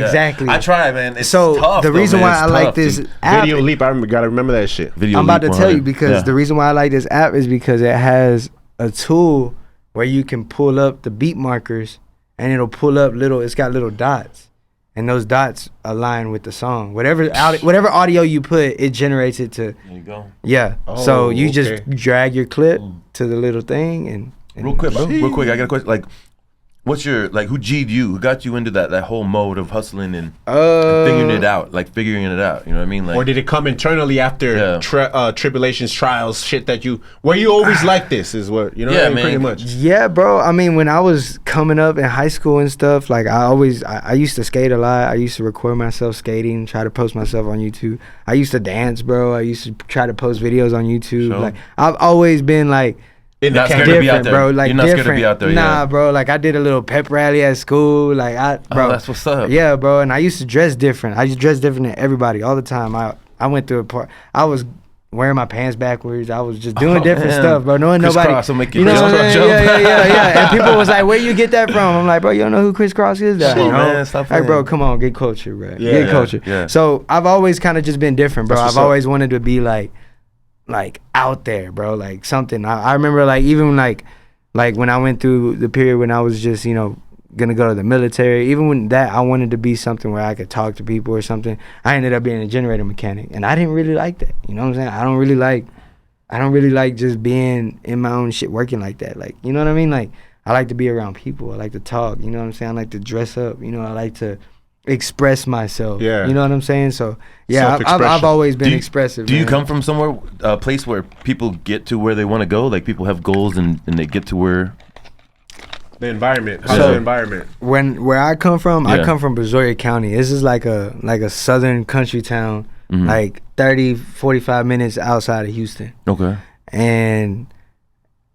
exactly. I try, man. It's so tough. The reason why I like this app, Video Leap, I gotta remember that shit. I'm about to tell you because the reason why I like this app is because it has a tool where you can pull up the beat markers and it'll pull up it's got little dots, and those dots align with the song. Whatever audio you put, it generates it to. There you go. Yeah. So you just drag your clip to the little thing and real quick, I got a question. Like, What's your, like, who G'd you? Who got you into that whole mode of hustling and figuring it out? You know what I mean? Like, or did it come internally after tribulations, trials, shit that were you always like this is what, you know what I mean? Man. Pretty much. Yeah, bro. I mean, when I was coming up in high school and stuff, like I used to skate a lot. I used to record myself skating, try to post myself on YouTube. I used to dance, bro. I used to try to post videos on YouTube. Sure. Like, I've always been like, not scared to be out there. Bro, like, you're not scared to be out there. Nah, bro. Like, I did a little pep rally at school. Like, bro. Oh, that's what's up. Yeah, bro. And I used to dress different. I used to dress different than everybody all the time. I went through a part. I was wearing my pants backwards. I was just doing different stuff, bro. Knowing nobody. Crisscross will make you know what jump. Yeah. And people was like, "Where you get that from?" I'm like, "Bro, you don't know who Crisscross is?" That, you know? Man, stop like, bro, come on, get culture, bro. Yeah, get culture. Yeah. So I've always kind of just been different, bro. That's I've always wanted to be like out there, bro, like something. I remember like even like when I went through the period when I was just, you know, gonna go to the military, even when that I wanted to be something where I could talk to people or something. I ended up being a generator mechanic, and I didn't really like that. You know what I'm saying? I don't really like just being in my own shit working like that. Like, you know what I mean? Like, I like to be around people. I like to talk, you know what I'm saying? I like to dress up, you know, I like to express myself. Yeah. You know what I'm saying? So yeah, I've always been expressive. Do you come from somewhere, a place where people get to where they want to go? Like, people have goals and they get to where the environment. How's the environment? Where I come from, I come from Brazoria County. This is like a southern country town, like 30, 45 minutes outside of Houston. Okay. And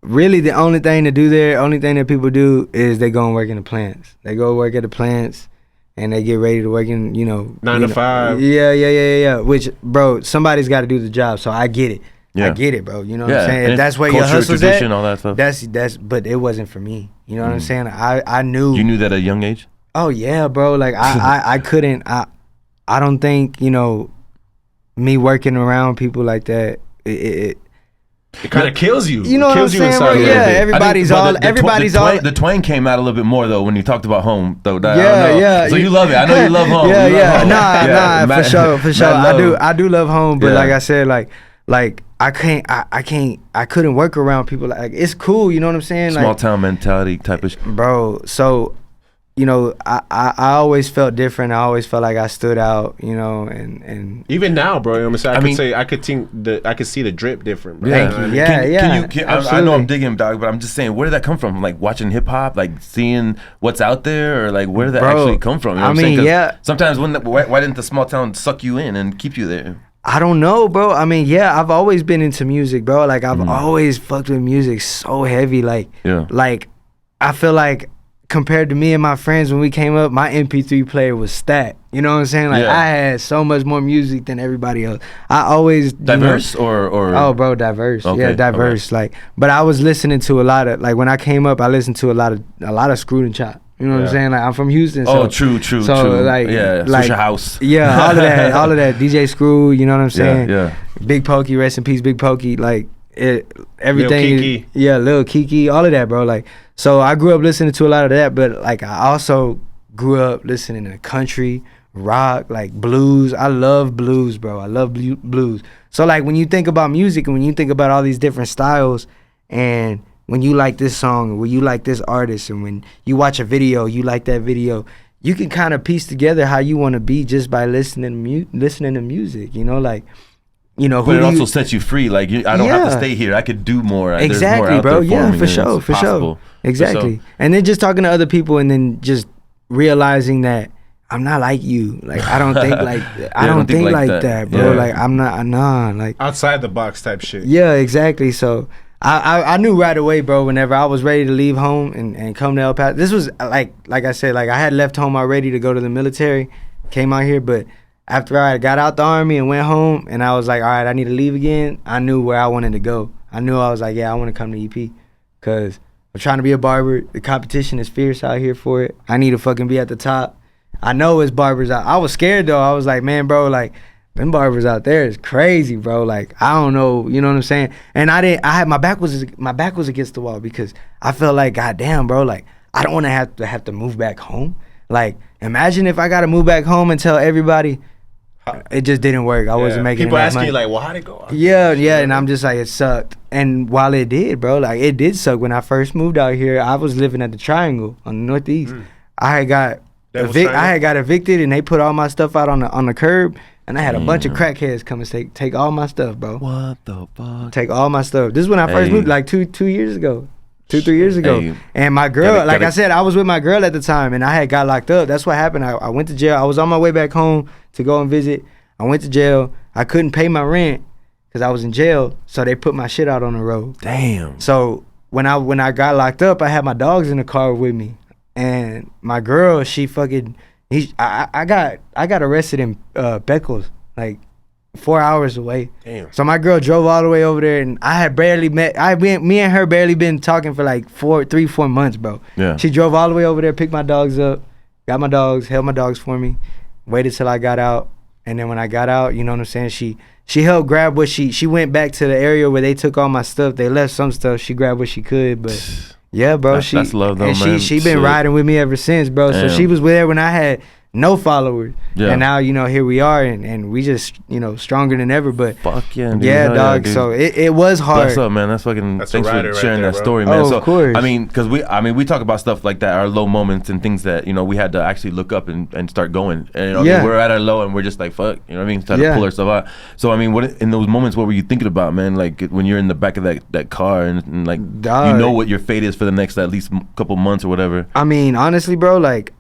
really the only thing to do there, only thing that people do is they go and work in the plants. They go work at the plants. And they get ready to work in, you know, 9 to 5. Yeah. Which, bro, somebody's got to do the job. So I get it. Yeah. I get it, bro. You know what I'm saying? If that's where your hustle's at, all that stuff. That's. But it wasn't for me. You know what I'm saying? I knew. You knew that at a young age? Oh yeah, bro. Like I couldn't. I don't think, you know, me working around people like that. It kind of kills you. You know what I'm saying, bro? Yeah, everybody's all. The twang came out a little bit more though when you taled about home though. Yeah. So you love it. I know you love home. Yeah. Nah, for sure. I do love home, but like I said, like I couldn't work around people. Like, it's cool, you know what I'm saying? Small town mentality type of shit. Bro, so, you know, I always felt different. I always felt like I stood out, you know, and even now, bro. You know what I'm saying? I could see the drip different, bro. Thank you. Yeah. I know I'm digging, dog, but I'm just saying, where did that come from? Like, watching hip hop, like seeing what's out there, or like where did that actually come from? You know what I'm saying? Sometimes why didn't the small town suck you in and keep you there? I don't know, bro. I mean, yeah, I've always been into music, bro. Like, I've always fucked with music so heavy. Like, I feel like compared to me and my friends when we came up, my MP3 player was stacked. You know what I'm saying? Like, I had so much more music than everybody else. I always diverse or oh, bro, diverse. Okay. Yeah, diverse. Okay. Like, but I was listening to a lot of, like, when I came up, I listened to a lot of Screwed and Chopped. You know what I'm saying? Like, I'm from Houston. So, true. Like, Swisher House. Yeah, all of that. DJ Screw, you know what I'm saying? Yeah. Big Pokey, rest in peace, Big Pokey. Like, everything. Lil Kiki. Lil Kiki, all of that, bro. Like, so I grew up listening to a lot of that, but like, I also grew up listening to country, rock, like blues. I love blues, bro. I love blues. So like, when you think about music and when you think about all these different styles, and when you like this song, or when you like this artist, and when you watch a video, you like that video, you can kind of piece together how you want to be just by listening to music, you know, like, you know. But it also sets you free. Like, I don't have to stay here. I could do more. Exactly, more bro. Yeah, for sure. Exactly. And then just talking to other people, and then just realizing that I'm not like you. Like, I don't think like I don't think like that, bro. Yeah. Like, I'm not like outside the box type shit. Yeah, exactly. So I knew right away, bro, whenever I was ready to leave home and come to El Paso. This was like I said, like, I had left home already to go to the military, came out here, but after I got out the Army and went home, and I was like, all right, I need to leave again, I knew where I wanted to go. I was like, yeah, I want to come to EP, because I'm trying to be a barber. The competition is fierce out here for it. I need to fucking be at the top. I know it's barbers out. I was scared, though. I was like, man, bro, like, them barbers out there is crazy, bro. Like, I don't know, you know what I'm saying? And my back was against the wall, because I felt like, goddamn, bro, like, I don't want to have to move back home. Like, imagine if I got to move back home and tell everybody, It just didn't work. I wasn't making people enough asking money. you like, well, how'd it go? Yeah, and I'm just like, it sucked. And while it did, bro, like it did suck. When I first moved out here, I was living at the Triangle on the Northeast. I had got evicted, and they put all my stuff out on the curb, and I had a bunch of crackheads come and take all my stuff, bro. What the fuck? Take all my stuff. This is when I first moved, like 2 years ago. 3 years ago. And my girl, I said, I was with my girl at the time, and I had got locked up. That's what happened. I went to jail. I was on my way back home to go and visit. I went to jail. I couldn't pay my rent because I was in jail, so they put my shit out on the road. Damn. So when I got locked up, I had my dogs in the car with me, and my girl, she fucking, I got arrested in Beckles, like 4 hours away. Damn. So my girl drove all the way over there, and I had barely met. Me and her barely been talking for like 4 months, bro. Yeah. She drove all the way over there, picked my dogs up, got my dogs, held my dogs for me, waited till I got out, and then when I got out, you know what I'm saying, she helped grab what she went back to the area where they took all my stuff. They left some stuff. She grabbed what she could, but yeah, bro. That's love though, and man. she been riding with me ever since, bro. Damn. So she was there when I had no followers. Yeah. And now, here we are, and we just, stronger than ever. But fuck yeah, dude. Yeah, dog. Yeah, so it was hard. What's up, man? That's fucking, thanks for sharing that story, man. Oh, so, of course. I mean, because we talk about stuff like that, our low moments and things that, we had to actually look up and start going. And, we're at our low and we're just like, fuck, you know what I mean? Trying to pull ourselves out. So, I mean, what in those moments, what were you thinking about, man? Like, when you're in the back of that car and like, dog, you know what your fate is for the next at least couple months or whatever. I mean, honestly, bro, like,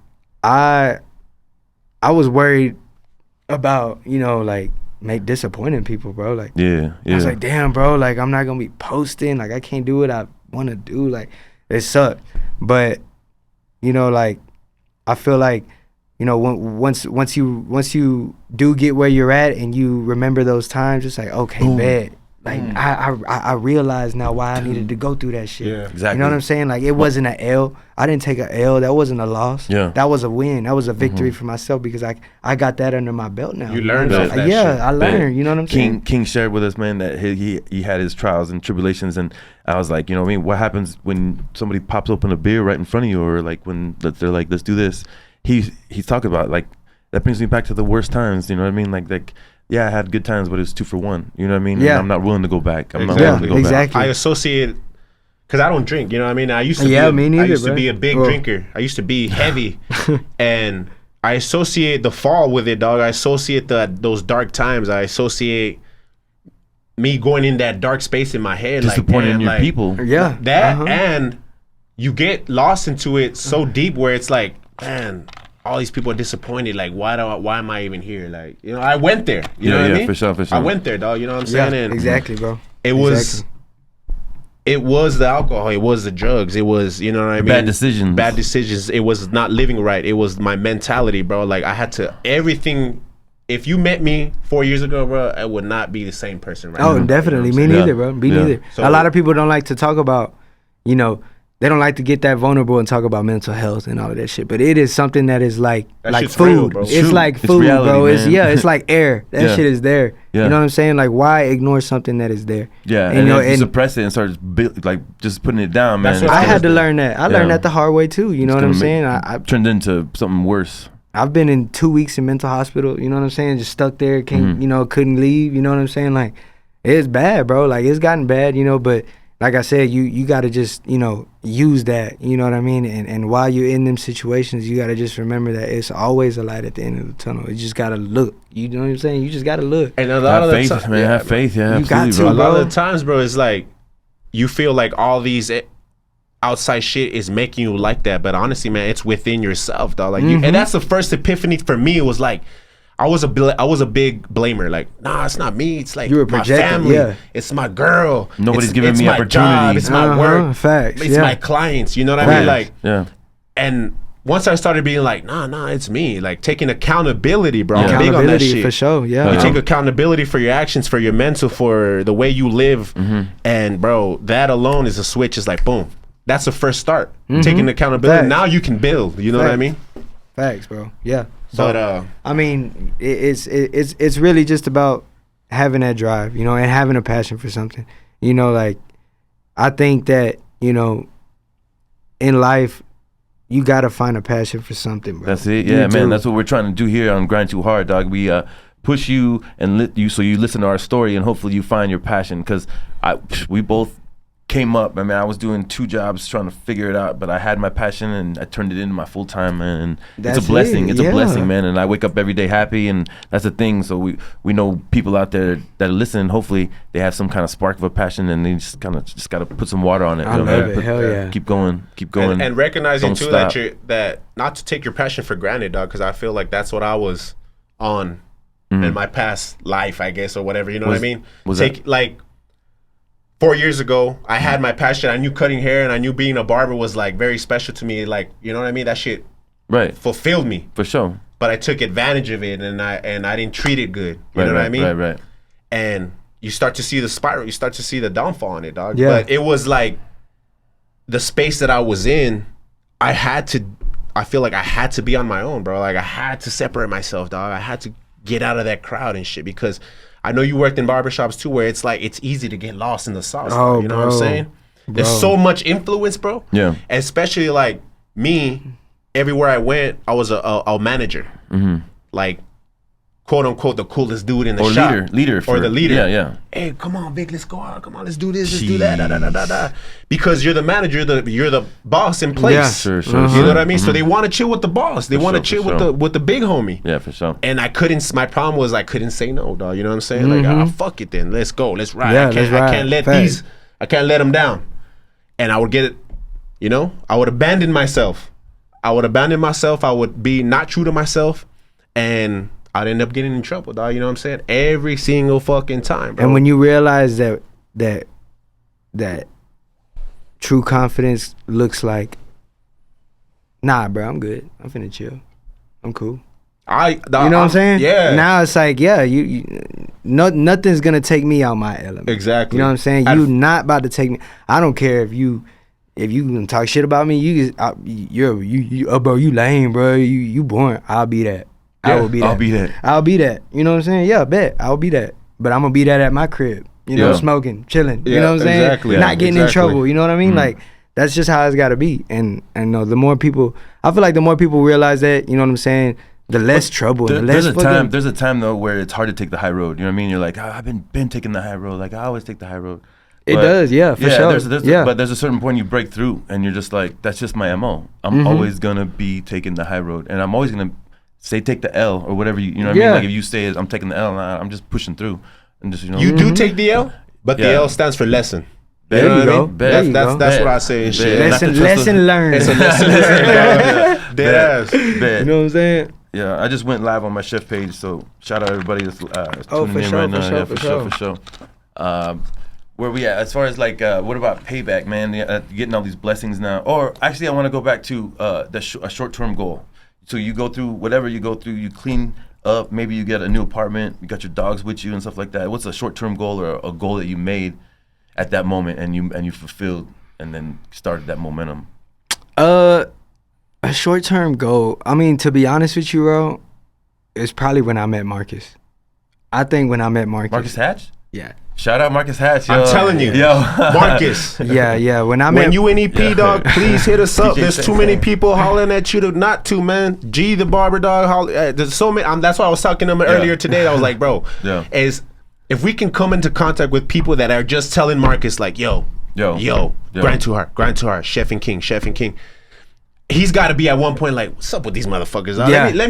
I was worried about, disappointing people, bro. Like, yeah. I was like, damn, bro, like, I'm not gonna be posting. Like, I can't do what I want to do. Like, it sucked. But, I feel like, once you do get where you're at and you remember those times, it's like, okay, bad. Like, I realize now why I needed to go through that shit. Yeah, exactly. You know what I'm saying? Like, it wasn't an L. I didn't take an L. That wasn't a loss. Yeah. That was a win. That was a victory for myself because I got that under my belt now. You learned that shit. I learned. You know what I'm saying? King shared with us, man, that he had his trials and tribulations, and I was like, what happens when somebody pops open a beer right in front of you, or like when they're like, let's do this. He's talking about, like, that brings me back to the worst times. You know what I mean? Like. Yeah, I had good times, but it was 2 for 1. You know what I mean? Yeah. And I'm not willing to go back. I'm not willing to go back. I associate, because I don't drink, you know what I mean? I used to be a big drinker. I used to be heavy. And I associate the fall with it, dog. I associate those dark times. I associate me going in that dark space in my head. Disappointing your people. Yeah. That, and you get lost into it so deep where it's like, man, all these people are disappointed. Like, why am I even here? Like, I went there. You know what I mean? For sure. I went there, dog. You know what I'm saying? Yeah, and exactly, bro. It was the alcohol. It was the drugs. It was, you know what I mean? Bad decisions. It was not living right. It was my mentality, bro. Like, I had to, everything. If you met me 4 years ago, bro, I would not be the same person right now. Oh, definitely. Me neither, bro. Me neither. So, a lot of people don't like to talk about, they don't like to get that vulnerable and talk about mental health and all of that shit. But it is something that is like food. Real, it's like food, reality, bro. Man. It's like air. That shit is there. Yeah. You know what I'm saying? Like, why ignore something that is there? Yeah, and you suppress it and start just putting it down, man. I had to learn that. I learned that the hard way too. You know what I'm saying? I turned into something worse. I've been in 2 weeks in mental hospital. You know what I'm saying? Just stuck there. Couldn't leave. You know what I'm saying? Like, it's bad, bro. Like, it's gotten bad. But. Like I said, you got to just, use that, you know what I mean? And while you're in them situations, you got to just remember that it's always a light at the end of the tunnel. You just got to look. You know what I'm saying? You just got to look. And a lot of the time, man, have faith. Yeah, you got to, bro. A lot of the times, bro, it's like you feel like all these outside shit is making you like that. But honestly, man, it's within yourself, dog. Like, and that's the first epiphany for me. It was like, I was a big blamer. Like, nah, it's not me. It's like my family. Yeah. It's my girl. Nobody's giving me my opportunity. Job. It's my work. Facts. It's my clients. You know what I mean? Like, yeah. And once I started being like, nah, it's me. Like, taking accountability, bro. I'm big on that shit. For sure. Yeah. You take accountability for your actions, for your mental, for the way you live, and bro, that alone is a switch. It's like, boom. That's the first start. Taking accountability. Facts. Now you can build. You know what I mean? Facts, bro. Yeah. So, but I mean, it's really just about having that drive, and having a passion for something. Like, I think that, in life, you gotta find a passion for something, bro. That's it. Yeah, man. That's what we're trying to do here on Grind2Hard, dog. We push you and so you listen to our story and hopefully you find your passion. Because we both came up. I mean, I was doing 2 jobs trying to figure it out, but I had my passion and I turned it into my full time, and it's a blessing. It's a blessing, man. And I wake up every day happy, and that's the thing. So we know people out there that are listening. Hopefully, they have some kind of spark of a passion, and they just got to put some water on it. I love it. Hell yeah. Keep going. And recognizing too that not to take your passion for granted, dog. Because I feel like that's what I was on in my past life, I guess, or whatever. You know what I mean? Like 4 years ago, I had my passion. I knew cutting hair and I knew being a barber was like very special to me. Like, you know what I mean? That shit fulfilled me. For sure. But I took advantage of it and I didn't treat it good. You know what I mean? Right. And you start to see the spiral. You start to see the downfall on it, dog. Yeah. But it was like the space that I was in, I feel like I had to be on my own, bro. Like I had to separate myself, dog. I had to get out of that crowd and shit because I know you worked in barbershops too, where it's like it's easy to get lost in the sauce. Oh, you know what I'm saying? There's so much influence, bro. Yeah. Especially like me, everywhere I went, I was a manager, like quote unquote the coolest dude in the shop, or the leader. Yeah. Hey, come on, Vic, let's go out. Come on, let's do this, let's do that. Because you're the manager, you're the boss in place. Yeah, sure. You know what I mean? So they want to chill with the boss. They want to chill with the big homie. Yeah, for sure. And my problem was I couldn't say no, dog. You know what I'm saying? Like, fuck it then. Let's go. Let's ride. I can't let them down. And I would get it, you know? I would abandon myself. I would be not true to myself. And I'd end up getting in trouble, dog. You know what I'm saying? Every single fucking time, bro. And when you realize that true confidence looks like, nah, bro, I'm good. I'm finna chill. I'm cool. You know what I'm saying? Yeah. Now it's like, nothing's gonna take me out my element. Exactly. You know what I'm saying? You not about to take me. I don't care if you gonna talk shit about me. Bro, you lame, bro. You boring. I'll be that. Yeah, I'll be that. You know what I'm saying? Yeah, bet. I'll be that. But I'm gonna be that at my crib. You know, smoking, chilling. You know what I'm saying? Exactly. Not getting in trouble. You know what I mean? Like that's just how it's gotta be. And no, the more people, I feel like the more people realize that, you know what I'm saying, the less trouble. There's a time though where it's hard to take the high road. You know what I mean? You're like, I've been taking the high road. Like I always take the high road. It does, yeah, for sure. But there's a certain point you break through, and you're just like, that's just my MO. I'm always gonna be taking the high road, and I'm always gonna say take the L or whatever you know what I mean. Like if you say I'm taking the L, I'm just pushing through, and just you do take the L, but the L stands for lesson. There you go. That's what I say. Lesson learned. It's a lesson learned. You know what I'm saying? Yeah, I just went live on my chef page, so shout out everybody that's tuning in right now. For sure. Where we at as far as like what about payback, man? Getting all these blessings now, or actually I want to go back to a short-term goal. So you go through whatever you go through, you clean up, maybe you get a new apartment, you got your dogs with you and stuff like that. What's a short-term goal or a goal that you made at that moment and you fulfilled and then started that momentum? A short-term goal, I mean, to be honest with you, bro, it's probably when I met Marcus. I think when I met Marcus Hatch? Yeah. Shout out Marcus Hatch, yo. I'm telling you, Marcus. Yeah. When you in EP, dog, please hit us up. There's too many people hollering at you not to, man. G the barber, dog. There's so many. That's why I was talking to him earlier today. I was like, bro, is if we can come into contact with people that are just telling Marcus like, yo, Grind2Hard, Chef and King. He's got to be at one point like, what's up with these motherfuckers? Let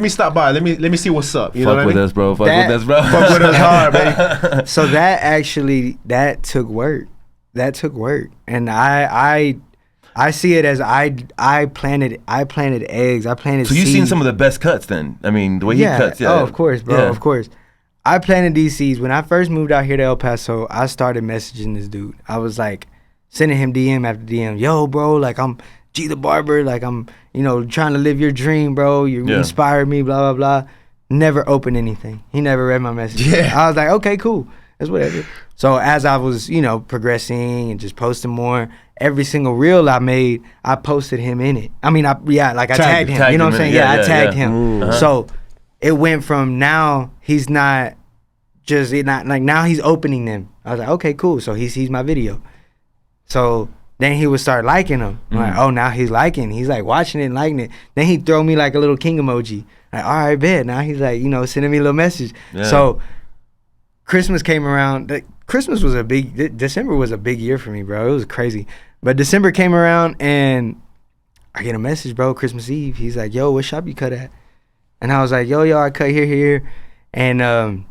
me stop by. Let me see what's up. You know what I mean? Fuck with us, bro. Fuck with us hard, baby. So that took work. And I see it as I planted eggs. I planted. So you've seen some of the best cuts then. I mean, the way he cuts. Yeah. Oh, of course, bro. Yeah. Of course. I planted these seeds when I first moved out here to El Paso. I started messaging this dude. I was like sending him DM after DM. Yo, bro, like I'm G the barber, like I'm, trying to live your dream, bro. You inspired me, blah, blah, blah. Never opened anything. He never read my message. Yeah. I was like, okay, cool. That's whatever. So as I was, progressing and just posting more, every single reel I made, I posted him in it. I mean, I tagged him. You know what I'm saying? I tagged him. Uh-huh. So it went from now he's not like now he's opening them. I was like, okay, cool. So he sees my video. So then he would start liking them. I'm like, oh, now he's liking. He's like watching it and liking it. Then he'd throw me like a little king emoji. Like, all right, bet. Now he's like, sending me a little message. Yeah. So Christmas came around. December was a big year for me, bro. It was crazy. But December came around and I get a message, bro, Christmas Eve. He's like, yo, what shop you cut at? And I was like, yo, I cut here. And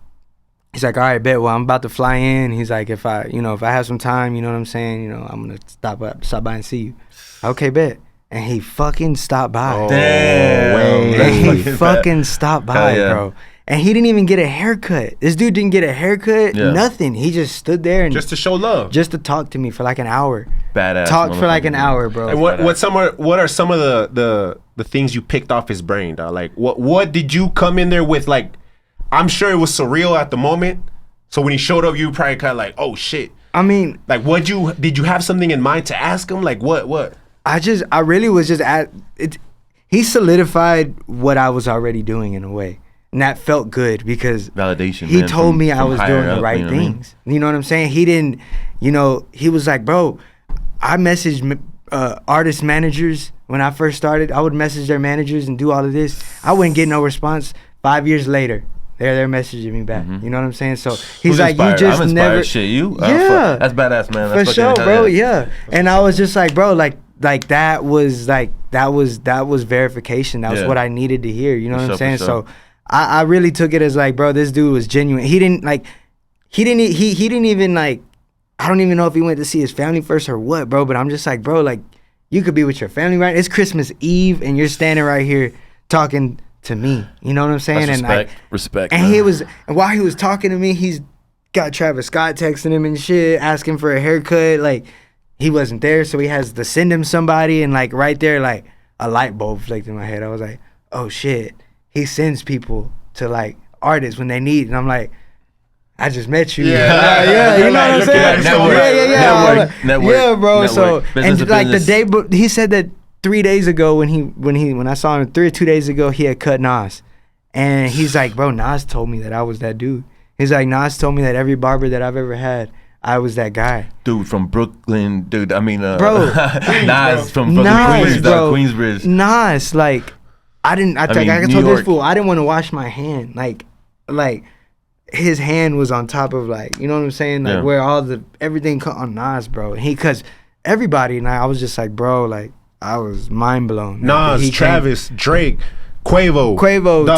he's like, all right, bet. Well, I'm about to fly in. He's like, if I have some time, you know what I'm saying? I'm going to stop by and see you. Okay, bet. And he fucking stopped by. Oh, damn. And he fucking stopped by, bro. And he didn't even get a haircut. This dude didn't get a haircut, nothing. He just stood there and just to show love. Just to talk to me for like an hour. Badass. Talked for like an hour, bro. And what are some of the things you picked off his brain, dog? Like what did you come in there with? Like, I'm sure it was surreal at the moment. So when he showed up, you probably kind of like, oh shit. I mean, like, did you have something in mind to ask him? Like what? I really was just he solidified what I was already doing in a way. And that felt good because validation. He told me I was doing the right things. You know what I'm saying? He didn't, he was like, bro, I messaged artist managers when I first started. I would message their managers and do all of this. I wouldn't get no response. 5 years later, they're messaging me back. You know what I'm saying? So he's like, inspired? You just I'm never. Shit, you? Yeah, that's badass, man. That's for sure, bro. Yeah, and I was just like, bro, like that was verification. That was what I needed to hear. You know what I'm saying? So I really took it as like, bro, this dude was genuine. He didn't even like. I don't even know if he went to see his family first or what, bro. But I'm just like, bro, like you could be with your family, right? It's Christmas Eve and you're standing right here talking to me. You know what I'm saying? That's respect. And and while he was talking to me, he's got Travis Scott texting him and shit, asking for a haircut. Like he wasn't there, so he has to send him somebody. And like right there, like a light bulb flicked in my head. I was like, oh shit, he sends people to like artists when they need. And I'm like, I just met you. Yeah, you know what I'm saying? Network. Yeah, bro. Network. So Business and like the day, he said that 3 days ago when I saw him 3 or 2 days ago, he had cut Nas, and he's like, bro, Nas told me that I was that dude. He's like, Nas told me that every barber that I've ever had, I was that guy. Dude from Brooklyn, dude. I mean, bro, Nas from Queensbridge. Nas, like, I told this fool, I didn't want to wash my hand, like. His hand was on top of like, you know what I'm saying? Like where everything cut on Nas, bro. Cause everybody, and I was just like, bro, like I was mind blown. Nas, Travis, Drake, Quavo,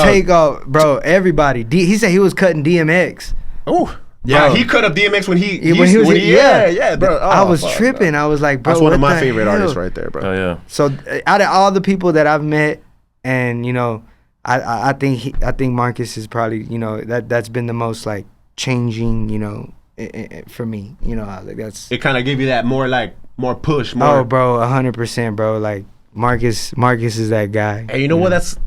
Takeoff, bro, everybody. He said he was cutting DMX. Oh, yeah, bro. He cut up DMX when he bro. I was tripping. I was like, bro, that's one of my favorite artists right there, bro. Oh yeah. So out of all the people that I've met, and I think Marcus is probably that's been the most like changing for me. Like that's it. Kind of gave you that more push. More. Oh, bro, 100%, bro. Like Marcus is that guy. And you know what? That's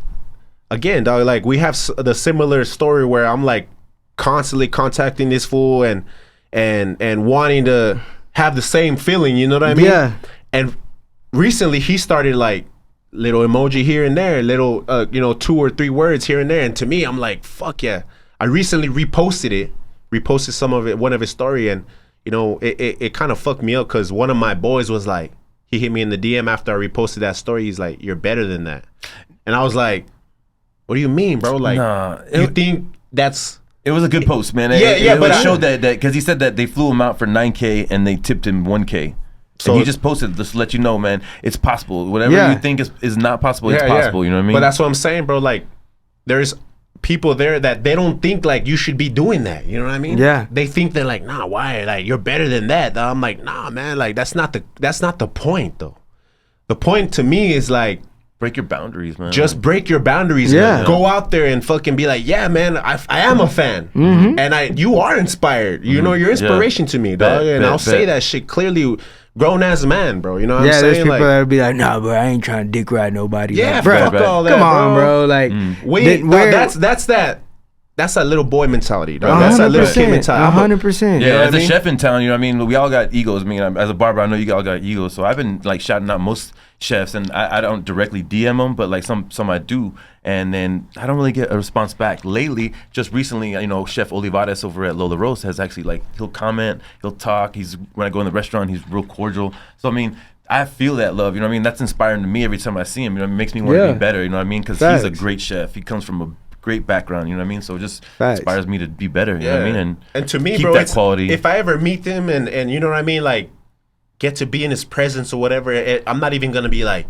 again, dog. Like we have the similar story where I'm like constantly contacting this fool and wanting to have the same feeling. You know what I mean? Yeah. And recently he started like. Little emoji here and there, little 2 or 3 words here and there, and to me, I'm like, fuck yeah! I recently reposted some of it, one of his story, and it kind of fucked me up because one of my boys was like, he hit me in the DM after I reposted that story. He's like, "You're better than that," and I was like, "What do you mean, bro? Like, you think that's?" It was a good post, man. But it showed that because he said that they flew him out for $9K and they tipped him $1K. So and he just posted just to let you know, man, it's possible. Whatever you think is not possible, it's possible. You know what I mean? But that's what I'm saying, bro. Like, there's people there that they don't think like you should be doing that. You know what I mean? Yeah. They think they're like, nah, why? Like, you're better than that. I'm like, nah, man. Like, that's not the point, though. The point to me is like, break your boundaries, man. Just break your boundaries. Yeah. Man. Go out there and fucking be like, yeah, man, I am a fan, and you are inspired. You know, you're inspiration to me, dog. And I'll say that shit clearly. Grown ass man, bro. You know what I'm saying? There's people that'll be like, nah, bro, I ain't trying to dick ride nobody. Yeah, like, bro, fuck all that, come on, bro. Like, that's that that's that little boy mentality, dog. That's that little kid mentality. 100%. Yeah, as a chef in town, you know what I mean? We all got egos. I mean, as a barber, I know you all got egos. So I've been like shouting out most chefs, and I don't directly DM them, but like some I do. And then I don't really get a response back. Lately, just recently, you know, Chef Olivares over at Lola Rose has actually like, he'll comment, he'll talk. When I go in the restaurant, he's real cordial. So, I mean, I feel that love, you know what I mean? That's inspiring to me every time I see him. You know, it makes me want to be better, you know what I mean? Because he's a great chef. He comes from a great background, you know what I mean? So it just inspires me to be better, you know what I mean? And to me, keep bro, that quality. If I ever meet him and you know what I mean, like get to be in his presence or whatever, I'm not even gonna be like,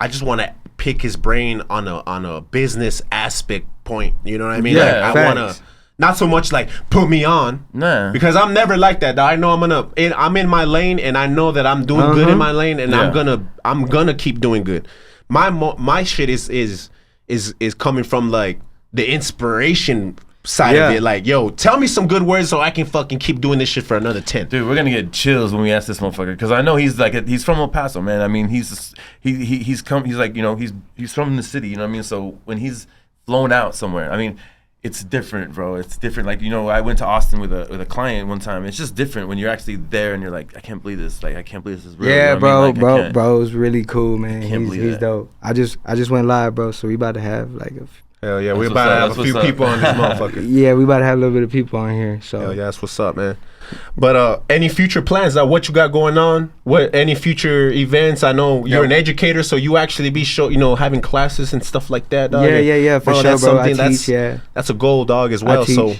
I just want to pick his brain on a business aspect point, you know what I mean? Yeah, like I want to not so much like put me on, because I'm never like that. I know I'm in my lane, and I know that I'm doing good in my lane, and I'm gonna keep doing good. My shit is coming from like the inspiration side of it. Like, yo, tell me some good words so I can fucking keep doing this shit for another 10. Dude, we're gonna get chills when we ask this motherfucker, because I know he's like he's from El Paso, man. I mean, he's like, you know, he's from the city, you know what I mean? So when he's flown out somewhere, I mean, it's different, bro. It's different. Like, you know, I went to Austin with a client one time. It's just different when you're actually there and you're like, I can't believe this. Like, I can't believe this is real. Yeah, you know what I mean? Like, bro, it's really cool, man. He's that. dope. I just went live, bro. So we about to have like hell yeah, we about to have a few people on this motherfucker. Yeah, we about to have a little bit of people on here. So hell yeah, that's what's up, man. But any future plans? What you got going on? Any future events? I know you're an educator, so you actually be having classes and stuff like that, dog. Yeah, for sure, that's bro. something I teach, that's a goal, dog, as well. So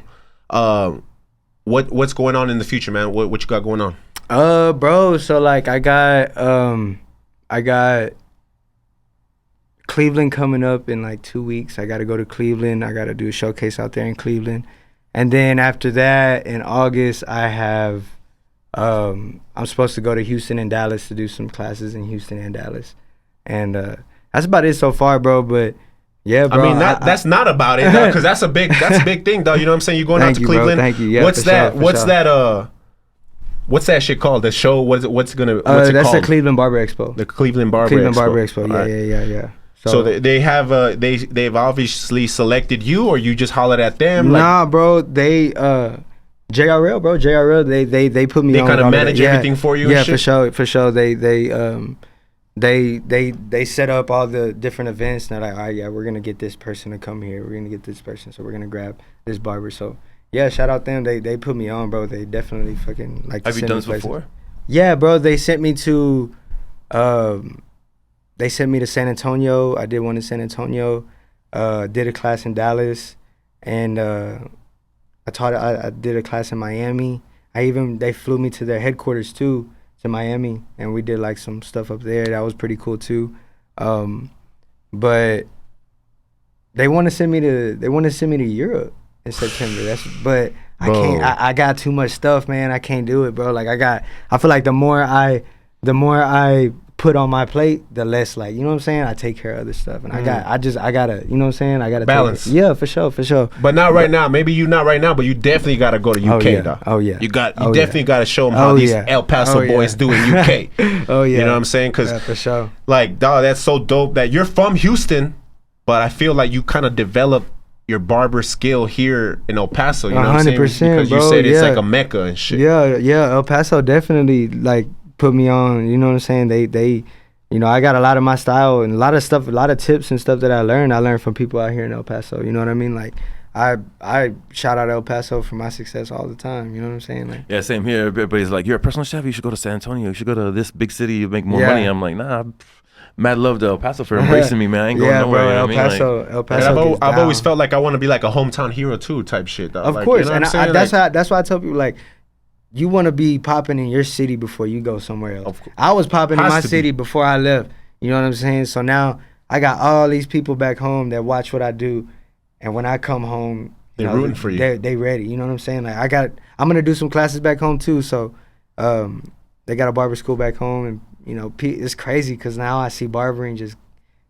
what's going on in the future, man? What you got going on? Bro, so like I got Cleveland coming up in like 2 weeks. I got to go to Cleveland. I got to do a showcase out there in Cleveland. And then after that, in August, I have, I'm supposed to go to Houston and Dallas to do some classes in Houston and Dallas. And that's about it so far, bro. But yeah, bro. I mean, that's not about it, though, because that's a big thing, though. You know what I'm saying? You're going out to Cleveland. Bro. Thank you. Yeah, what's that shit called? The show? What's it called? That's the Cleveland Barber Expo. The Cleveland Barber Expo. Yeah. So they have they've obviously selected you, or you just hollered at them? Nah, bro. They JRL, bro. JRL. They put me on. They kind of manage everything for you. Yeah, and shit? for sure. They set up all the different events. And they're like, all right, yeah, we're gonna get this person to come here. We're gonna get this person. So we're gonna grab this barber. So yeah, shout out them. They put me on, bro. They definitely fucking like. Have you done this before? Yeah, bro. They sent me to. They sent me to San Antonio. I did one in San Antonio. Did a class in Dallas, and I did a class in Miami. They flew me to their headquarters too, to Miami, and we did like some stuff up there. That was pretty cool too. But they want to send me to Europe in September. But I can't. I got too much stuff, man. I can't do it, bro. Like I feel like the more I put on my plate, the less, like, you know what I'm saying, I take care of other stuff. And I gotta, you know what I'm saying, I gotta balance. Yeah, for sure. But not right now. Maybe you not right now, but you definitely gotta go to UK, though. Oh yeah. You definitely gotta show them how these El Paso boys do in UK. Oh yeah. You know what I'm saying? Because for sure. Like, dog, that's so dope that you're from Houston, but I feel like you kind of develop your barber skill here in El Paso. You know what I'm saying? 100%, because bro, you said it's like a mecca and shit. Yeah. El Paso definitely like put me on. You know what I'm saying? They you know, I got a lot of my style and a lot of stuff, a lot of tips and stuff that I learned from people out here in El Paso. You know what I mean? Like, I shout out El Paso for my success all the time. You know what I'm saying? Like, yeah, same here. Everybody's like, you're a personal chef. You should go to San Antonio. You should go to this big city. You make more money. I'm like, nah. Mad love to El Paso for embracing me, man. I ain't going nowhere. Bro, you know El Paso. Like, El Paso. I've always felt like I want to be like a hometown hero too, type shit. Though. Of like, course, you know and that's why I tell people, like, you want to be popping in your city before you go somewhere else. I was popping in my city before I left. You know what I'm saying? So now I got all these people back home that watch what I do, and when I come home, they're rooting for you. They ready. You know what I'm saying? Like, I'm gonna do some classes back home too. So they got a barber school back home, and you know, it's crazy because now I see barbering just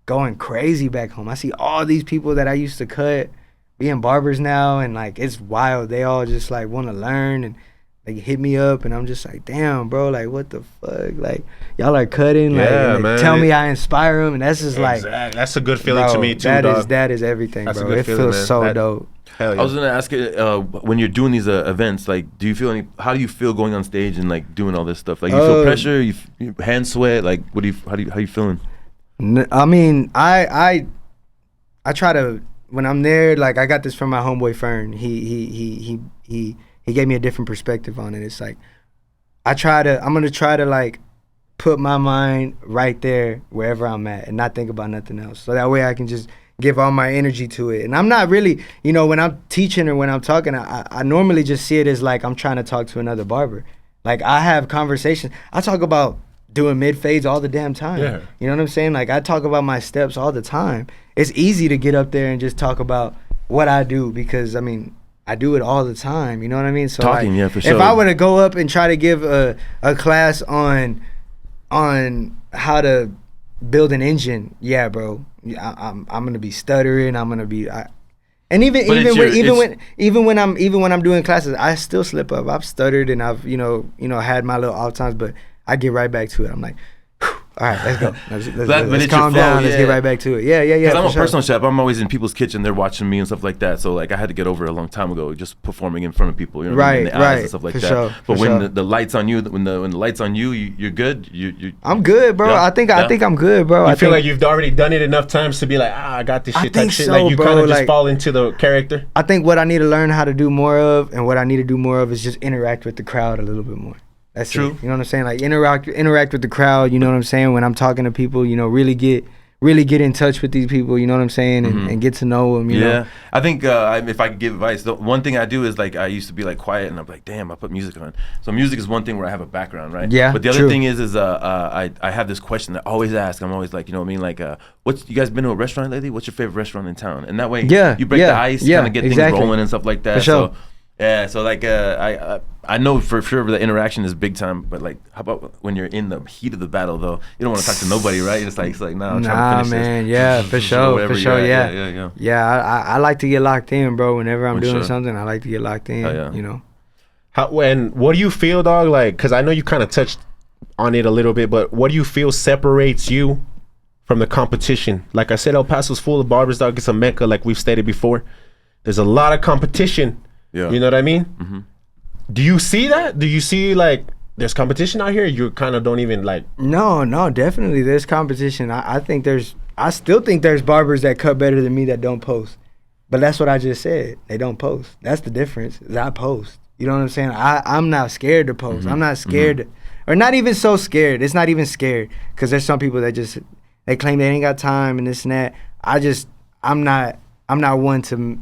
going crazy back home. I see all these people that I used to cut being barbers now, and like, it's wild. They all just like want to learn, and they hit me up, and I'm just like, damn, bro, like, what the fuck? Like, y'all are cutting, like, and man, tell me I inspire them, and that's just like, that's a good feeling to me too, that is everything, that's bro. It feels so dope. Hell yeah. I was gonna ask you, when you're doing these events, like, how do you feel going on stage and like doing all this stuff? Like, you feel pressure, you hand sweat, like, how you feeling? I mean, I try to, when I'm there, like, I got this from my homeboy Fern. He gave me a different perspective on it. It's like, I'm gonna try to like put my mind right there wherever I'm at and not think about nothing else. So that way I can just give all my energy to it. And I'm not really, when I'm teaching or when I'm talking, I normally just see it as like I'm trying to talk to another barber. Like, I have conversations. I talk about doing mid-fades all the damn time. Yeah. You know what I'm saying? Like, I talk about my steps all the time. It's easy to get up there and just talk about what I do because, I mean, I do it all the time. You know what I mean? So talking, like, yeah, for sure. If I were to go up and try to give a class on how to build an engine, yeah, bro, I'm gonna be stuttering. I'm gonna be, and even when I'm doing classes, I still slip up. I've stuttered and I've had my little off times, but I get right back to it. I'm like, all right, let's go. Let's calm down. Let's get right back to it. Yeah. Because I'm a personal chef. I'm always in people's kitchen. They're watching me and stuff like that. So like, I had to get over it a long time ago, just performing in front of people. You know, right, in the eyes and stuff like that. Sure, but when the lights on you, when the lights on you, you're good. I'm good, bro. Yeah, I think I'm good, bro. I feel like you've already done it enough times to be like, I got this shit. Type shit. Like you kind of just fall into the character. I think what I need to learn how to do more of, and what I need to do more of, is just interact with the crowd a little bit more. That's true. You know what I'm saying? Like, interact with the crowd. You know what I'm saying? When I'm talking to people, really get in touch with these people. You know what I'm saying? And get to know them. You know? I think if I could give advice, the one thing I do is like, I used to be like quiet, and I'm like, damn, I put music on. So music is one thing where I have a background, right? Yeah. But the other thing is I have this question that I always ask. I'm always like, you know what I mean? Like, you guys been to a restaurant lately? What's your favorite restaurant in town? And that way, you break the ice, kind of get things rolling and stuff like that. For sure. So, yeah, so like I know for sure the interaction is big time, but like, how about when you're in the heat of the battle though? You don't want to talk to nobody, right? It's like nah, I'm trying to finish man, this. Yeah, for sure, yeah. Yeah, I like to get locked in, bro. Whenever I'm doing something, I like to get locked in. You know. What do you feel, dog? Like, because I know you kind of touched on it a little bit, but what do you feel separates you from the competition? Like I said, El Paso's full of barbers, dog. It's a mecca, like we've stated before. There's a lot of competition. Yeah. You know what I mean? Mm-hmm. Do you see that? Do you see like there's competition out here? You kind of don't even like. No, definitely there's competition. I still think there's barbers that cut better than me that don't post. But that's what I just said. They don't post. That's the difference. Is I post. You know what I'm saying? I'm not scared to post. Mm-hmm. I'm not scared, or not even so scared. It's not even scared, because there's some people that they claim they ain't got time and this and that. I'm not one to,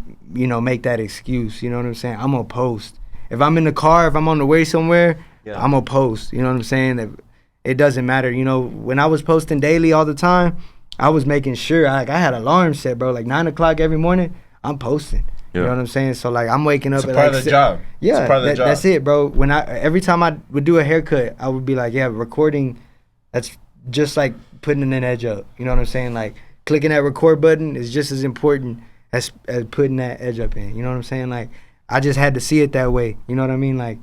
make that excuse. You know what I'm saying? I'm gonna post. If I'm in the car, if I'm on the way somewhere, I'm gonna post. You know what I'm saying? It doesn't matter. When I was posting daily all the time, I was making sure I had alarms set, bro. Like 9 o'clock every morning, I'm posting. Yeah. You know what I'm saying? So like, I'm waking up. It's part of the job. Yeah, it's part of the job. That's it, bro. Every time I would do a haircut, I would be like, recording. That's just like putting an edge up. You know what I'm saying? Like, clicking that record button is just as important as putting that edge up in. You know what I'm saying? Like, I just had to see it that way. You know what I mean? Like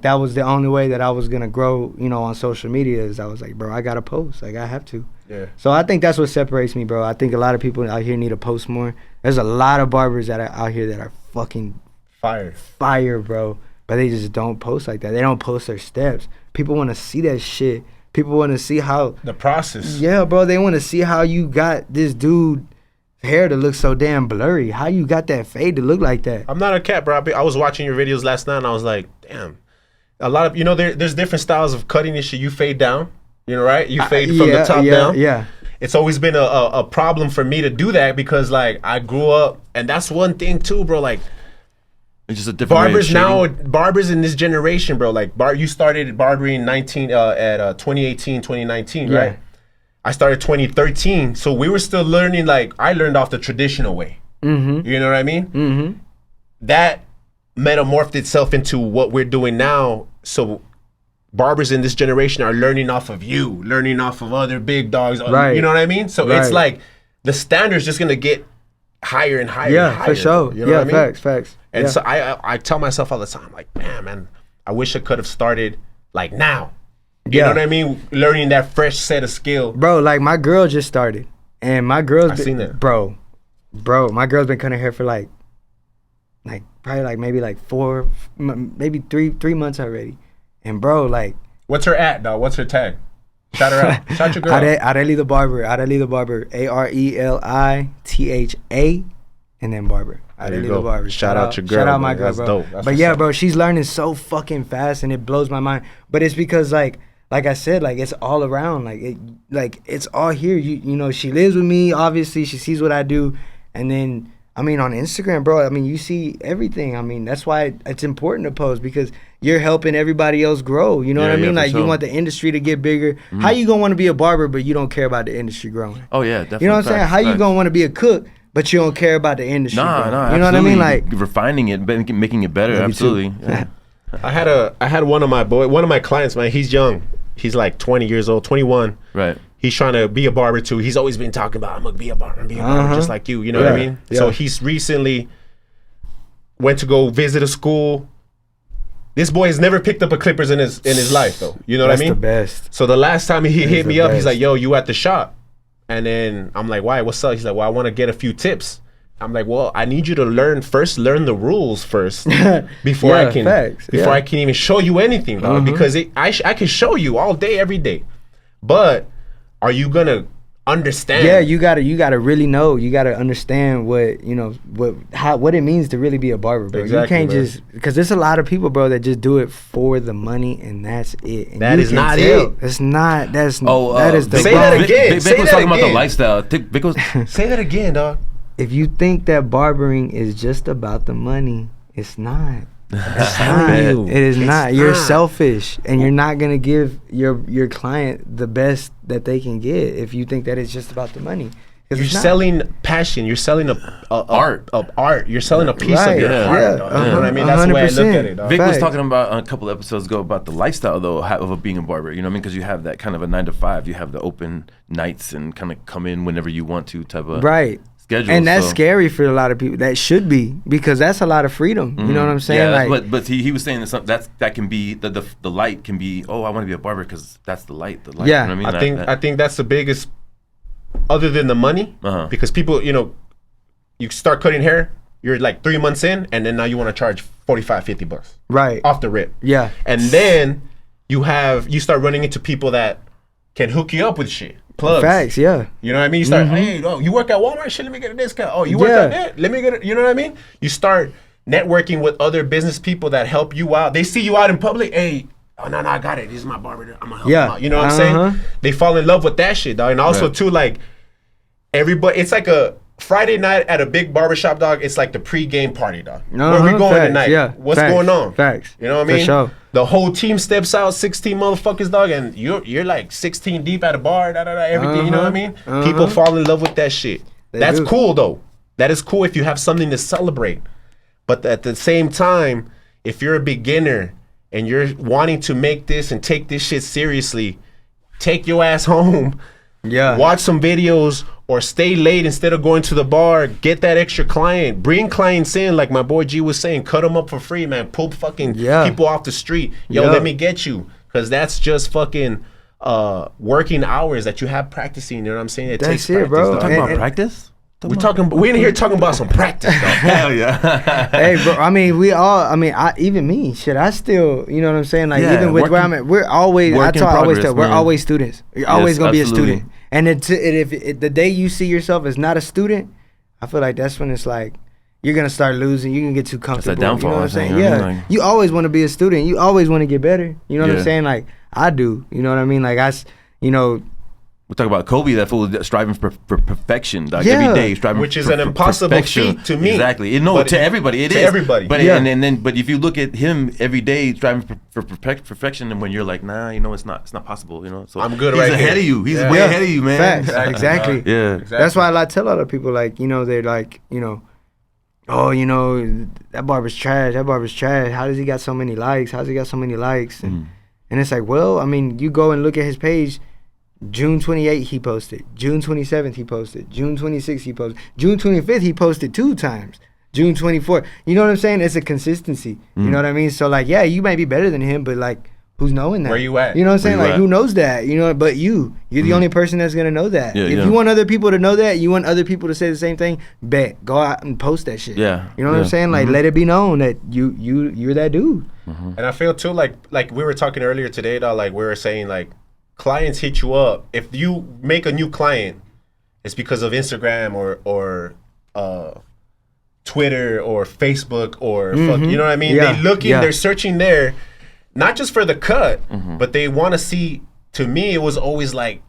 that was the only way that I was gonna grow, on social media, is I was like, bro, I gotta post. Like, I have to. Yeah. So I think that's what separates me, bro. I think a lot of people out here need to post more. There's a lot of barbers that are out here that are fucking fire, bro. But they just don't post like that. They don't post their steps. People want to see that shit. People want to see how the process. Yeah, bro. They want to see how you got this dude hair to look so damn blurry. How you got that fade to look like that? I'm not a cat, bro. I was watching your videos last night and I was like, damn. A lot of there's different styles of cutting this shit. You fade down, right? You fade from the top down. Yeah. It's always been a problem for me to do that, because like I grew up, and that's one thing too, bro. Like, it's just a different barbers in this generation, bro. Like you started barbering 2018, 2019, right? I started 2013, so we were still learning. Like, I learned off the traditional way. Mm-hmm. You know what I mean? Mm-hmm. That metamorphed itself into what we're doing now. So barbers in this generation are learning off of you, learning off of other big dogs. Right. You know what I mean? So it's like the standard's just gonna get higher and higher. Yeah, and higher, for sure. You know what I mean? Facts. And so I tell myself all the time, like, man, I wish I could have started like now. You know what I mean? Learning that fresh set of skill. Bro, like my girl just started. And my girl's seen that. Bro, my girl's been cutting hair for like like probably like maybe like 4, maybe 3 months already. And bro, like, what's her at, dog? What's her tag? Shout her out. Shout your girl. Areli the Barber. Areli the Barber. ARELITHA, and then Barber. Areli the Barber. Shout out your girl. Shout out my girl, that's bro. Dope. That's but yeah, bro, she's learning so fucking fast, and it blows my mind. But it's because like I said, like it's all around. Like it's all here. You know, she lives with me. Obviously, she sees what I do, and then. I mean, on Instagram, bro, I mean, you see everything. I mean, that's why it's important to post, because you're helping everybody else grow. You know what I mean? Like, you want the industry to get bigger. Mm-hmm. How you going to want to be a barber, but you don't care about the industry growing? Oh, yeah, definitely. You know what I'm saying? How you going to want to be a cook, but you don't care about the industry? Nah, you know absolutely. what I mean? Like, refining it, making it better, absolutely. Yeah. I had one of my clients, man, he's young. He's like 20 years old, 21. Right. He's trying to be a barber too. He's always been talking about, I'm gonna be a barber, just like you. You know what I mean? Yeah. So he's recently went to go visit a school. This boy has never picked up a clippers in his life though. You know what I mean? That's the best. So the last time he hit me up, he's like, yo, you at the shop? And then I'm like, why? What's up? He's like, well, I want to get a few tips. I'm like, well, I need you to learn the rules first before I can even show you anything, dog. Because I can show you all day, every day, but are you gonna understand? Yeah, you gotta really know. You gotta understand what what it means to really be a barber, bro. Exactly, you can't just, because there's a lot of people, bro, that just do it for the money and that's it. And that is not it. It's not. That is the say that again. Vic was talking about the lifestyle. Say that again, dog. If you think that barbering is just about the money, it's not. It's not. It is not. You're selfish, and you're not gonna give your client the best that they can get if you think that it's just about the money. You're selling passion. You're selling art. You're selling a piece of your art. You know what I mean? That's the way I look at it. Vic was talking about a couple episodes ago about the lifestyle though of being a barber. You know what I mean? Because you have that kind of a 9 to 5. You have the open nights and kind of come in whenever you want to type of schedule. And that's scary for a lot of people. That should be, because that's a lot of freedom. You know what I'm saying? Yeah, but he was saying that can be the light can be, oh, I want to be a barber because that's the light. Yeah, you know what I mean? I think that's the biggest, other than the money, because people, you start cutting hair, you're like 3 months in, and then now you want to charge $45-$50 right off the rip. Yeah, and then you start running into people that can hook you up with shit. Plugs. Facts, yeah. You know what I mean? You start, hey, you work at Walmart? Shit, let me get a discount. Oh, you work at that? Let me get it. You know what I mean? You start networking with other business people that help you out. They see you out in public. Hey, oh, no, I got it. This is my barber. I'm going to help him out. You know what I'm saying? They fall in love with that shit, dog. And also, too, like, everybody, it's like a Friday night at a big barbershop, dog. It's like the pre-game party, dog. Where we going tonight? Yeah. What's going on? Facts. You know what I mean? For sure. The whole team steps out, 16 motherfuckers, dog, and you're like 16 deep at a bar, everything. You know what I mean? People fall in love with that shit. That's cool, though. That is cool if you have something to celebrate. But at the same time, if you're a beginner and you're wanting to make this and take this shit seriously, take your ass home. Yeah. Watch some videos or stay late instead of going to the bar. Get that extra client. Bring clients in, like my boy G was saying. Cut them up for free, man. Pull fucking people off the street. Yo, let me get you. Because that's just fucking working hours that you have practicing. You know what I'm saying? That's it, bro. We're talking about practice? We're in here talking about some practice, though. Hell yeah. Hey, bro, I mean, even me, shit, I still, you know what I'm saying? Like, even with where I'm at, we're always, we're always students. You're always going to be a student. And if the day you see yourself as not a student, I feel like that's when it's like, you're going to start losing. You're going to get too comfortable. That's a downfall. You know what I'm saying? Yeah. You always want to be a student. You always want to get better. You know what I'm saying? Like, I do. You know what I mean? Like, we talk about Kobe, that fool striving for perfection, like every day, striving, which is an impossible feat to me. Exactly, to everybody, it is. Everybody, but but if you look at him every day striving for perfection, and when you're like, nah, it's not possible, so I'm good. He's right ahead here. of you. He's way ahead of you, man. Facts. Exactly. Yeah. Exactly. That's why I tell other people, like, they're like, oh, that barber's trash. That barber's trash. How does he got so many likes? How's he got so many likes? And it's like, well, I mean, you go and look at his page. June 28th he posted. June 27th he posted. June 26th he posted. June 25th he posted 2 times. June 24th. You know what I'm saying? It's a consistency. You know what I mean? So, like, yeah, you might be better than him, but, like, who's knowing that. Where you at? You know what I'm saying? Like, who knows that? You know, but you're the only person that's gonna know that. If you want other people to know that, you want other people to say the same thing, go out and post that shit. Yeah. You know what I'm saying? Like, let it be known that you're that dude. And I feel too like we were talking earlier today, though, like we were saying, like, clients hit you up. If you make a new client, it's because of Instagram or Twitter or Facebook or fuck, you know what I mean? They looking, they're searching there, not just for the cut, but they want to see. To me, it was always like,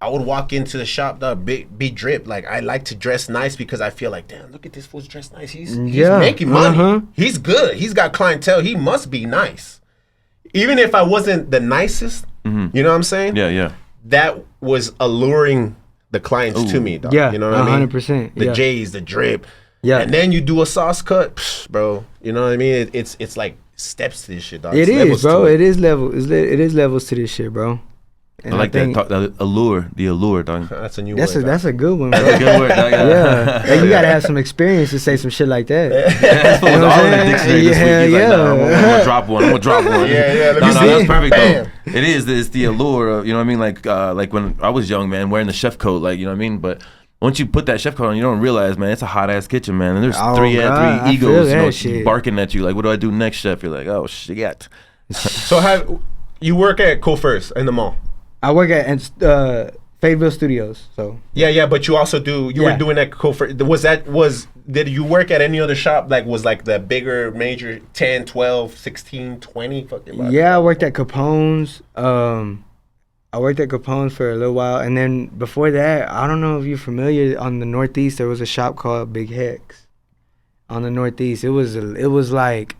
I would walk into the shop, be drip. Like, I like to dress nice because I feel like, damn, look at this fool's dressed nice. He's making money. He's good. He's got clientele. He must be nice. Even if I wasn't the nicest, you know what I'm saying? Yeah. That was alluring the clients to me, dog. Yeah, you know what I mean? 100%. The J's, the drip. Yeah. And then you do a sauce cut, bro. You know what I mean? It's like steps to this shit, dog. It is, bro. It is levels. It is levels to this shit, bro. And I like that allure, dog. That's a new word. That's a good one, bro. That's a good word, dog. Yeah. Like, you gotta have some experience to say some shit like that. That's what was all in the dictionary this week. He's like, nah, I'm gonna drop one. Yeah. No, that's perfect though. It is. It's the allure of, you know what I mean? Like when I was young, man, wearing the chef coat, like, you know what I mean? But once you put that chef coat on, you don't realize, man, it's a hot ass kitchen, man. And there's three egos, you know, barking at you. Like, what do I do next, chef? You're like, oh shit. So you work at Cool First in the mall? I work at Fayetteville Studios. So yeah, but you also were doing that Cool First. Did you work at any other shop? Like, was like the bigger major 10, 12, 16, 20? Yeah, I worked at Capone's. I worked at Capone's for a little while, and then before that, I don't know if you're familiar. On the Northeast, there was a shop called Big Hex. On the Northeast, it was like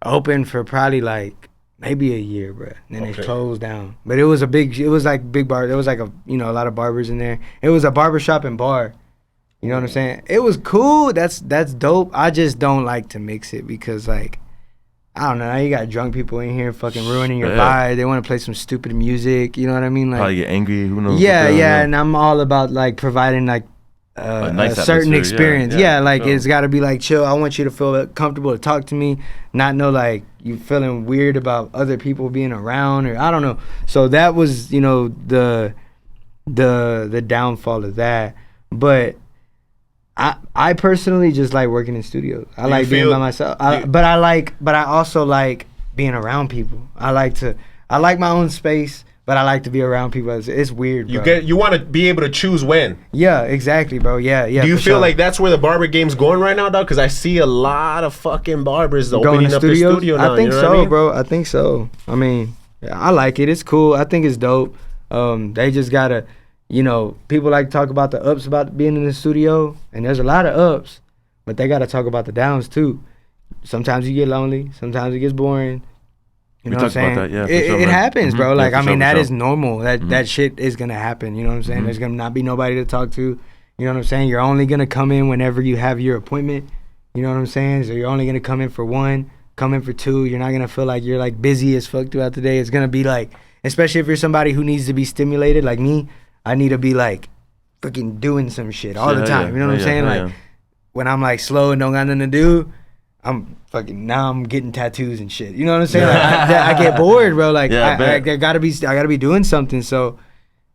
open for probably like maybe a year, bro. And then they closed down. But it was like big bar. There was like a lot of barbers in there. It was a barbershop and bar. You know what I'm saying? It was cool. That's dope. I just don't like to mix it because, like, I don't know. Now you got drunk people in here fucking ruining your vibe. They want to play some stupid music. You know what I mean? Like, probably get angry. Who knows? Yeah. And I'm all about like providing like a nice certain experience. Yeah, like it's got to be like chill. I want you to feel comfortable to talk to me, not know like you feeling weird about other people being around, or I don't know. So that was the downfall of that. But I personally just like working in studios. I like being by myself. But I also like being around people. I like my own space, but I like to be around people. It's weird, bro. You want to be able to choose when. Yeah, exactly, bro. Yeah. Do you feel like that's where the barber game's going right now, dog? Because I see a lot of fucking barbers opening up their studio now. I think so, I bro. I think so. I mean, I like it. It's cool. I think it's dope. They just gotta. People like to talk about the ups about being in the studio, and there's a lot of ups, but they got to talk about the downs too. Sometimes you get lonely, sometimes it gets boring. You know what I'm saying? About that, it happens, bro. Like, I mean, that is normal. That shit is gonna happen. You know what I'm saying? There's gonna not be nobody to talk to. You know what I'm saying? You're only gonna come in whenever you have your appointment. You know what I'm saying? So you're only gonna come in for one, come in for two. You're not gonna feel like you're like busy as fuck throughout the day. It's gonna be like, especially if you're somebody who needs to be stimulated, like me. I need to be like freaking doing some shit all the time. You know what I'm saying? Like when I'm like slow and don't got nothing to do, I'm getting tattoos and shit. You know what I'm saying? Like, I get bored, bro. Like I gotta be doing something. So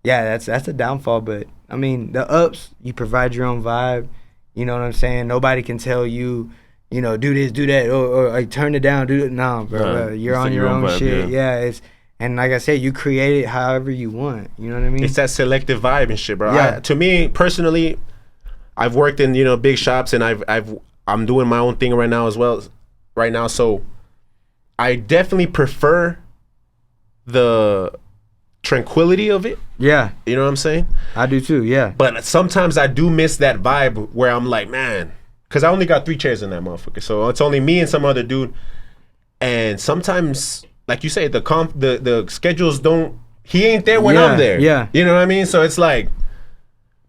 yeah, that's a downfall. But I mean, the ups, you provide your own vibe. You know what I'm saying? Nobody can tell you, do this, do that, or like turn it down, do it. No, bro. You're on your own shit. Yeah, and like I said, you create it however you want. You know what I mean? It's that selective vibe and shit, bro. Yeah. To me, personally, I've worked in, big shops, and I'm doing my own thing right now as well. Right now, so I definitely prefer the tranquility of it. Yeah. You know what I'm saying? I do too, yeah. But sometimes I do miss that vibe where I'm like, man, because I only got 3 chairs in that motherfucker. So it's only me and some other dude. And sometimes, like you say, the schedules he ain't there when I'm there. Yeah. You know what I mean? So it's like,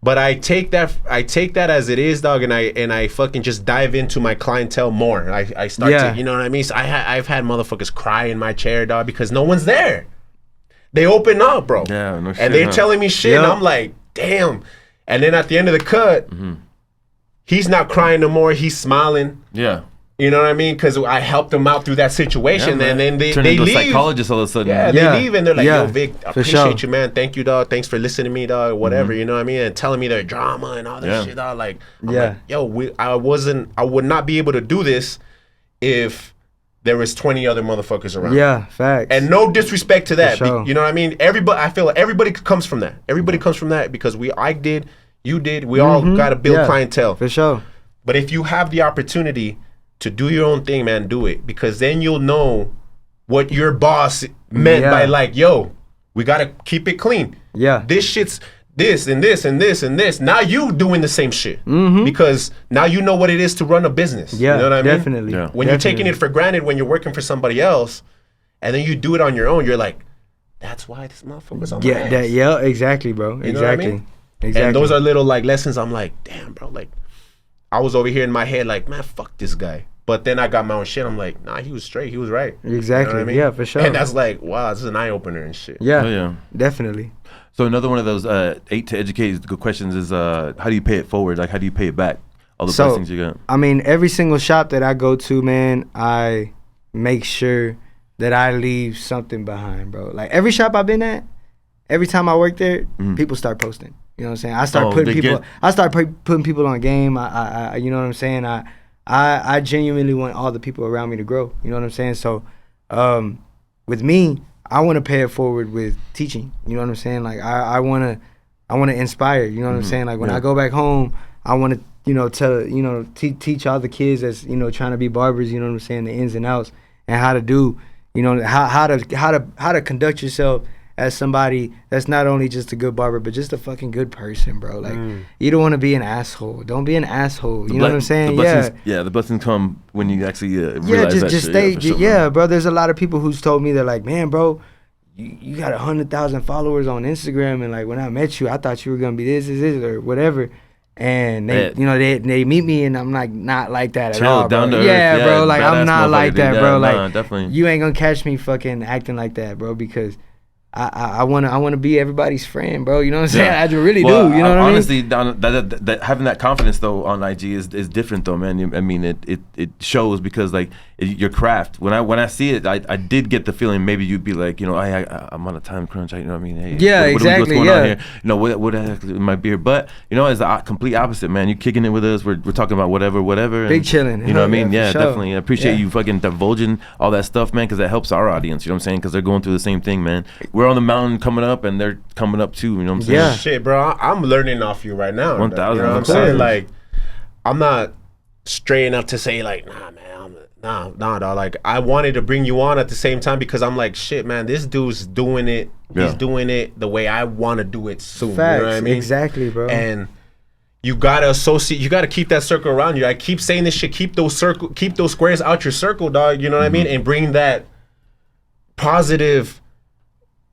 but I take that as it is, dog, and I fucking just dive into my clientele more. I start to, you know what I mean? So I've had motherfuckers cry in my chair, dog, because no one's there. They open up, bro. Yeah, no shit. And they're telling me shit, and I'm like, damn. And then at the end of the cut, he's not crying no more. He's smiling. Yeah. You know what I mean? Because I helped them out through that situation, and then they into leave. A psychologist all of a sudden. Yeah, they leave and they're like, "Yo, Vic, I appreciate you, man. Thank you, dog. Thanks for listening to me, dog. Whatever, you know what I mean? And telling me their drama and all that shit, dog. Like, I'm like, yo, I would not be able to do this if there was 20 other motherfuckers around. Yeah, facts. And no disrespect to that. Sure. You know what I mean? I feel like everybody comes from that. Everybody comes from that because I did, you did. We all got to build clientele. For sure. But if you have the opportunity to do your own thing, man, do it. Because then you'll know what your boss meant by like, yo, we got to keep it clean. Yeah. This shit's this and this and this and this. Now you doing the same shit. Because now you know what it is to run a business. Yeah, you know what I mean? Definitely. Yeah. When you're taking it for granted when you're working for somebody else, and then you do it on your own, you're like, that's why this motherfucker's on my ass. Exactly, bro. You know what I mean? Exactly. And those are little like lessons. I'm like, damn, bro. Like, I was over here in my head like, man, fuck this guy. But then I got my own shit. I'm like, nah, he was straight. He was right. Exactly. You know what I mean? Yeah, for sure. And that's like, wow, this is an eye opener and shit. Yeah, definitely. So another one of those 8 to educate good questions is how do you pay it forward? Like, how do you pay it back? All the blessings you got. I mean, every single shop that I go to, man, I make sure that I leave something behind, bro. Like every shop I've been at, every time I work there, people start posting. You know what I'm saying? I start putting people on game. I you know what I'm saying? I genuinely want all the people around me to grow. You know what I'm saying? So, with me, I want to pay it forward with teaching. You know what I'm saying? Like I want to inspire. You know what I'm saying? Like when I go back home, I want to teach all the kids that's trying to be barbers. You know what I'm saying? The ins and outs and how to do. How to conduct yourself as somebody that's not only just a good barber, but just a fucking good person, bro. Like, you don't want to be an asshole. Don't be an asshole. You know what I'm saying? The blessings come when you actually realize that just shit. Stay. Bro. There's a lot of people who's told me, they're like, man, bro, you got 100,000 followers on Instagram, and like when I met you, I thought you were gonna be this, or whatever. And they, they meet me, and I'm like not like that at all, bro. Bro. Like I'm not like that, bro. Like definitely. You ain't gonna catch me fucking acting like that, bro, because I wanna be everybody's friend, bro. You know what I'm saying? I really do. You know what I mean? Honestly, that having that confidence though on IG is different though, man. I mean, it shows because like your craft. When I see it, I did get the feeling maybe you'd be like, I'm on a time crunch. You know what I mean? Hey, what's going on here? What exactly my beard? But it's the complete opposite, man. You kicking it with us. We're talking about whatever. Big chilling. You know what I mean? Yeah, definitely. I appreciate you fucking divulging all that stuff, man, because that helps our audience. You know what I'm saying? Because they're going through the same thing, man. We're on the mountain coming up, and they're coming up too. You know what I'm saying? Yeah. Shit, bro. I'm learning off you right now. 1,000. You know what I'm saying? Like, I'm not straight enough to say like, nah, man. Nah, dog. Like, I wanted to bring you on at the same time because I'm like, shit, man. This dude's doing it. Yeah. He's doing it the way I want to do it soon. Facts. You know what I mean? Exactly, bro. And you gotta associate. You gotta keep that circle around you. I keep saying this shit. Keep those squares out your circle, dog. You know what I mean? And bring that positive,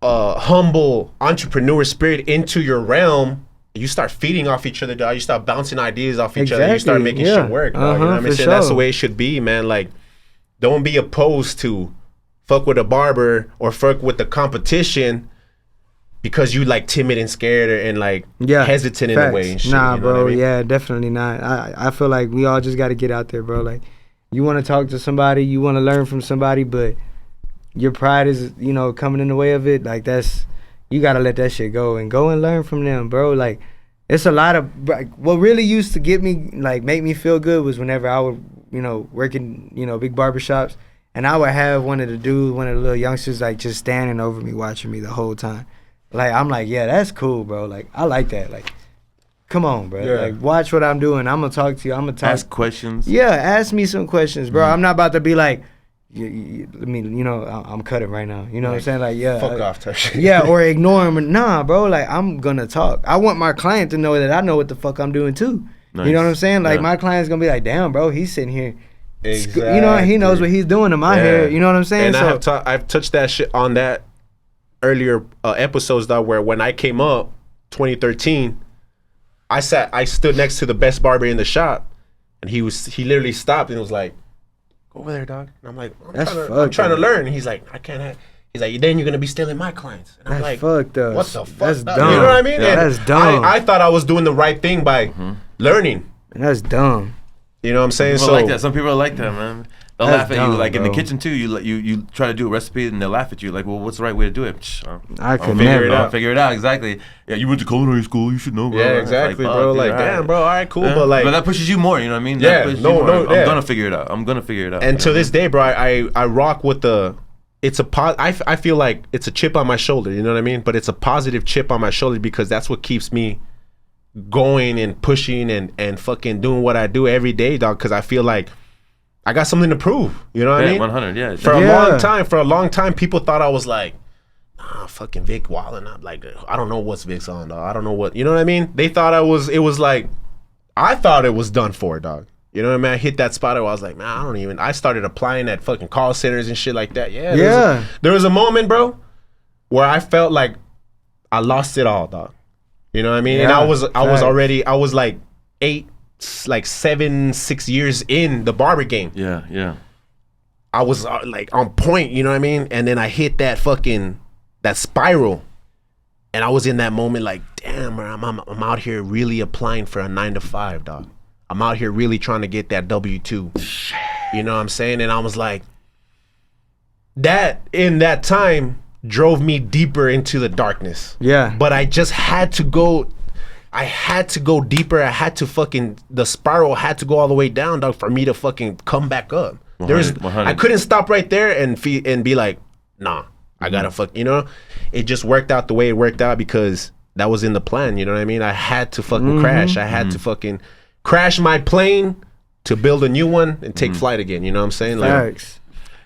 humble entrepreneur spirit into your realm. You start feeding off each other, dog. You start bouncing ideas off each other. You start making shit work, dog. You know what I mean? So that's the way it should be, man. Like, don't be opposed to fuck with a barber or fuck with the competition because you like timid and scared and like hesitant in a way and shit. Nah, you know bro. what I mean? Yeah, definitely not. I feel like we all just got to get out there, bro. Like, you want to talk to somebody, you want to learn from somebody, but your pride is, coming in the way of it. Like, you got to let that shit go and learn from them, bro. Like, it's a lot of, what really used to get me, like, make me feel good was whenever I would, working, big barbershops, and I would have one of the little youngsters, like, just standing over me, watching me the whole time. Like, I'm like, yeah, that's cool, bro. Like, I like that. Like, come on, bro. Yeah. Like, watch what I'm doing. I'm going to talk to you. I'm going to ask questions. Yeah, ask me some questions, bro. I'm not about to be like, I'm cutting right now. You know what I'm saying? Like, yeah. Fuck off, touch. Yeah, or ignore him. Nah, bro. Like, I'm going to talk. I want my client to know that I know what the fuck I'm doing, too. Nice. You know what I'm saying? Like, my client's going to be like, damn, bro, he's sitting here. Exactly. He knows what he's doing to my hair. You know what I'm saying? And I've touched that shit on that earlier episodes, though, where when I came up 2013, I stood next to the best barber in the shop, and he literally stopped and was like, go over there, dog. And I'm like, I'm trying to learn. And he's like, I can't have. He's like, then you're gonna be stealing my clients. And I'm like, fucked up. What the fuck? That's dumb. You know what I mean? Yeah, that's dumb. I thought I was doing the right thing by learning. And that's dumb. You know what I'm saying? Some people like that. Some people are like that, man. They'll laugh at you, like bro. in the kitchen too. You try to do a recipe and they'll laugh at you, like, well, what's the right way to do it? I could never figure it out. Exactly. Yeah, you went to culinary school. You should know, bro. Yeah, exactly, like, bro. Dude, like, damn, bro. All right, cool, but like, but that pushes you more. You know what I mean? Yeah, I'm yeah. gonna figure it out. And to this day, bro, I rock with the. It's I feel like it's a chip on my shoulder. You know what I mean? But it's a positive chip on my shoulder because that's what keeps me going and pushing and fucking doing what I do every day, dog. Because I feel like I got something to prove. You know what I mean? 100. Yeah. For a long time, people thought I was like, nah, fucking Vic wilding up. Like, I don't know what's Vic's on, dog. I don't know what. You know what I mean? They thought it was like, I thought it was done for, dog. You know what I mean? I hit that spot where I was like, man, I started applying at fucking call centers and shit like that. Yeah. There was a moment, bro, where I felt like I lost it all, dog. You know what I mean? Yeah, and I was like 6 years in the barber game. Yeah. I was like on point, you know what I mean? And then I hit that spiral. And I was in that moment like, damn, man, I'm out here really applying for a 9-to-5, dog. I'm out here really trying to get that W-2. You know what I'm saying? And I was like, that in that time drove me deeper into the darkness. Yeah. But I just had to go deeper. I had to the spiral had to go all the way down, dog, for me to fucking come back up. 100. I couldn't stop right there and be like, nah, I gotta you know? It just worked out the way it worked out because that was in the plan, you know what I mean? I had to fucking crash. I had to fucking crash my plane to build a new one and take flight again. You know what I'm saying? Facts.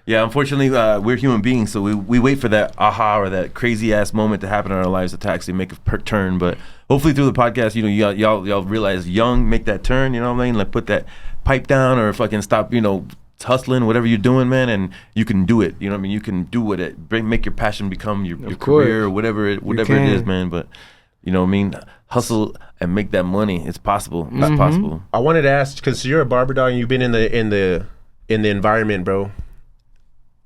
Yeah, unfortunately, we're human beings, so we wait for that aha or that crazy ass moment to happen in our lives to actually make a turn. But hopefully, through the podcast, you know, y'all realize young, make that turn. You know what I mean? Like put that pipe down or fucking stop. You know, hustling, whatever you're doing, man, and you can do it. You know what I mean? You can do it. Make your passion become your career or whatever it is, man. But you know what I mean? Hustle and make that money. It's possible. It's possible. I wanted to ask because you're a barber, dog, and you've been in the environment, bro.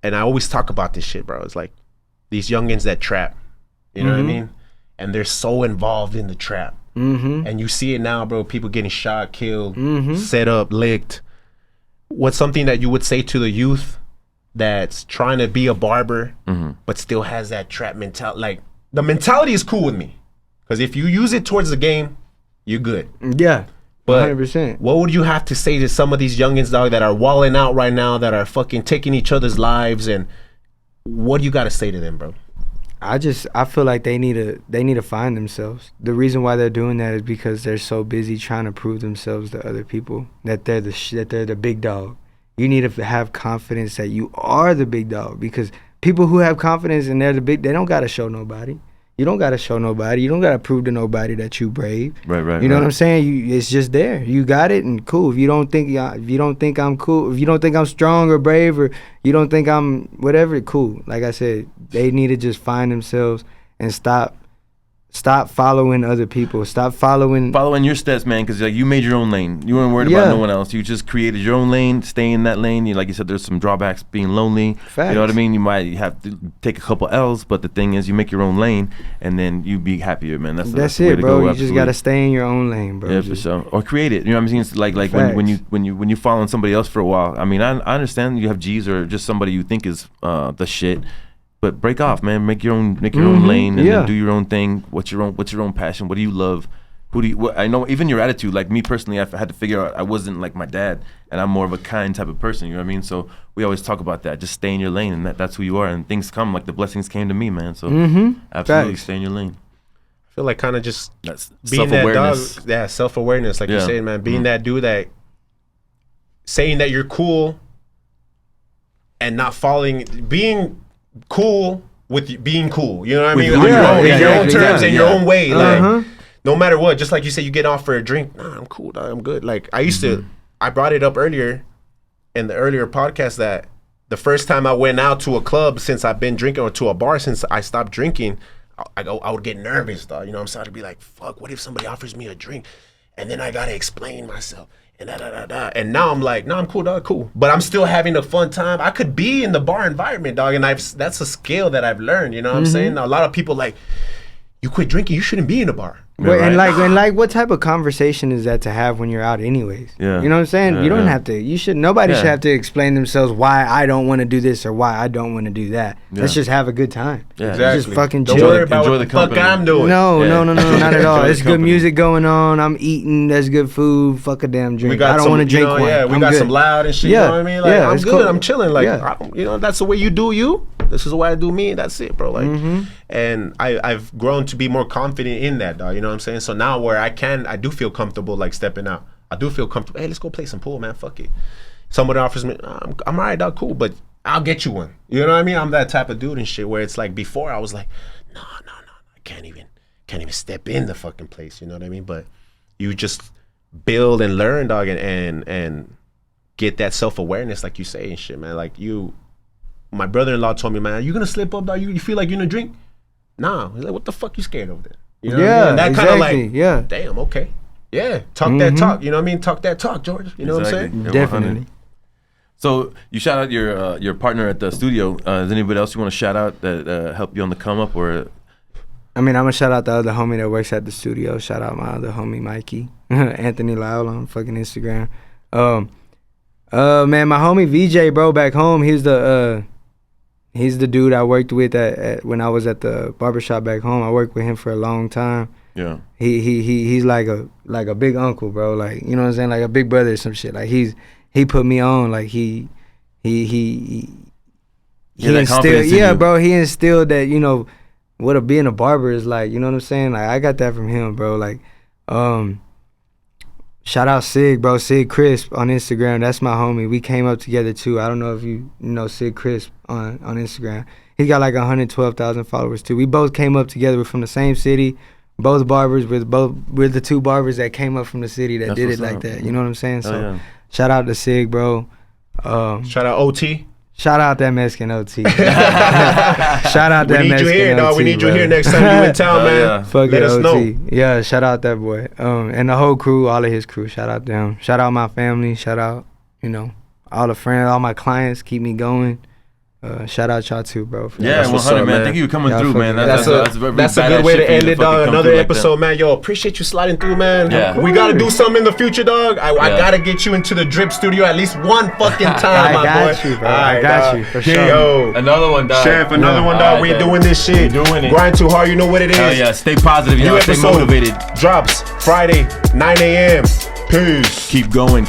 And I always talk about this shit, bro. It's like these youngins that trap. You know what I mean? And they're so involved in the trap. And you see it now, bro. People getting shot, killed, set up, licked. What's something that you would say to the youth that's trying to be a barber but still has that trap mentality? Like, the mentality is cool with me. Because if you use it towards the game, you're good. Yeah, but 100%. What would you have to say to some of these youngins, dog, that are walling out right now, that are fucking taking each other's lives, and what do you got to say to them, bro? I feel like they need to find themselves. The reason why they're doing that is because they're so busy trying to prove themselves to other people that they're the big dog. You need to have confidence that you are the big dog, because people who have confidence and they don't gotta show nobody. You don't gotta show nobody. You don't gotta prove to nobody that you brave. Right. You know what I'm saying? It's just there. You got it, and cool. If you don't think I'm cool, if you don't think I'm strong or brave, or you don't think I'm whatever, cool. Like I said, they need to just find themselves and stop following other people. Stop following your steps, man, because like you made your own lane. You weren't worried about no one else. You just created your own lane. Stay in that lane. Like you said, there's some drawbacks being lonely. Facts. You know what I mean? You might have to take a couple L's, but the thing is, you make your own lane, and then you be happier, man. That's it, the way to bro. go, You just gotta stay in your own lane, bro. Yeah, for sure. Or create it. You know what I mean? It's like when you following somebody else for a while. I mean, I understand you have G's or just somebody you think is the shit. But break off, man. Make your own lane and then do your own thing. What's your own passion? What do you love? I know even your attitude. Like me personally, I had to figure out I wasn't like my dad, and I'm more of a kind type of person. You know what I mean? So we always talk about that. Just stay in your lane, and that's who you are. And things come, like the blessings came to me, man. So absolutely stay in your lane. I feel like kind of just that's being that dog. Yeah, self-awareness, like you're saying, man. Being that dude that saying that you're cool and not being cool with being cool, you know what I mean? On your own terms and your own way. Like no matter what, just like you said, you get off for a drink. Nah, I'm cool, dog, I'm good. Like I used to, I brought it up earlier in the earlier podcast that the first time I went out to a club since I've been drinking, or to a bar since I stopped drinking, I would get nervous, dog. You know what I'm saying? I'd be like, fuck, what if somebody offers me a drink? And then I gotta explain myself. And And now I'm like, no, I'm cool, dog, cool. But I'm still having a fun time. I could be in the bar environment, dog, and that's a skill that I've learned, you know what I'm saying? Now, a lot of people like, you quit drinking, you shouldn't be in a bar. Right. And like, what type of conversation is that to have when you're out, anyways? Yeah. You know what I'm saying? You don't have to. You should. Nobody should have to explain themselves why I don't want to do this or why I don't want to do that. Let's just have a good time. Yeah, exactly. Just fucking chill. Don't worry about what the fuck I'm doing. No, not at all. It's good music going on. I'm eating. There's good food. Fuck a damn drink. I don't want to drink one. Yeah, we got some loud and shit. You know what I mean? Like, I'm good. Cool. I'm chilling. Like, that's the way you do you. This is the way I do me. That's it, bro. Like, and I've grown to be more confident in that, dog. You know what I'm saying? So now where I do feel comfortable, like stepping out. I do feel comfortable. Hey, let's go play some pool, man. Fuck it. Someone offers me, I'm all right, dog. Cool, but I'll get you one. You know what I mean? I'm that type of dude and shit. Where it's like before, I was like, no, I can't even step in the fucking place. You know what I mean? But you just build and learn, dog, and get that self-awareness, like you say and shit, man. Like my brother-in-law told me, man, you gonna slip up, dog? You feel like you're gonna drink? Nah. He's like, what the fuck you scared over there? You know what I mean? And that kind of like, damn, okay. Yeah, talk that talk. You know what I mean? Talk that talk, George. You know what I'm saying? Definitely. So you shout out your partner at the studio. Is anybody else you want to shout out that helped you on the come up? Or I mean, I'm gonna shout out the other homie that works at the studio. Shout out my other homie, Mikey, Anthony Lyle on fucking Instagram. Man, my homie VJ, bro, back home. He's the dude I worked with at when I was at the barbershop back home. I worked with him for a long time. Yeah. He's like a big uncle, bro. Like, you know what I'm saying? Like a big brother or some shit. Like he put me on. Like he instilled, bro. He instilled that, you know, what being a barber is like. You know what I'm saying? Like I got that from him, bro. Like, shout out Sig, bro. Sig Crisp on Instagram. That's my homie. We came up together too. I don't know if you know Sig Crisp on Instagram. He got like 112,000 followers too. We both came up together. We're from the same city. Both barbers. We're the two barbers that came up from the city that did it like that. You know what I'm saying? So shout out to Sig, bro. Shout out OT. Shout out that Mexican OT. Shout out that Mexican OT. We need you here, dog. We need you here next time you in town, man. Fuck Let us know. Yeah, shout out that boy. And the whole crew, all of his crew. Shout out them. Shout out my family. Shout out, you know, all the friends, all my clients keep me going. Shout out y'all too, bro. Yeah, 100, man. Thank you for coming through, man. That's a good way to end it, dog. Another episode, man. Yo, appreciate you sliding through, man. Yeah. We gotta do something in the future, dog. I gotta get you into the drip studio at least one fucking time, my boy. I got you, bro. I got you for sure. Yo, another one, dog. Chef, another one, dog. We doing this shit. Doing it. Grind2Hard, you know what it is. Hell yeah, stay positive, y'all. Stay motivated. Drops Friday, 9 a.m. Peace. Keep going.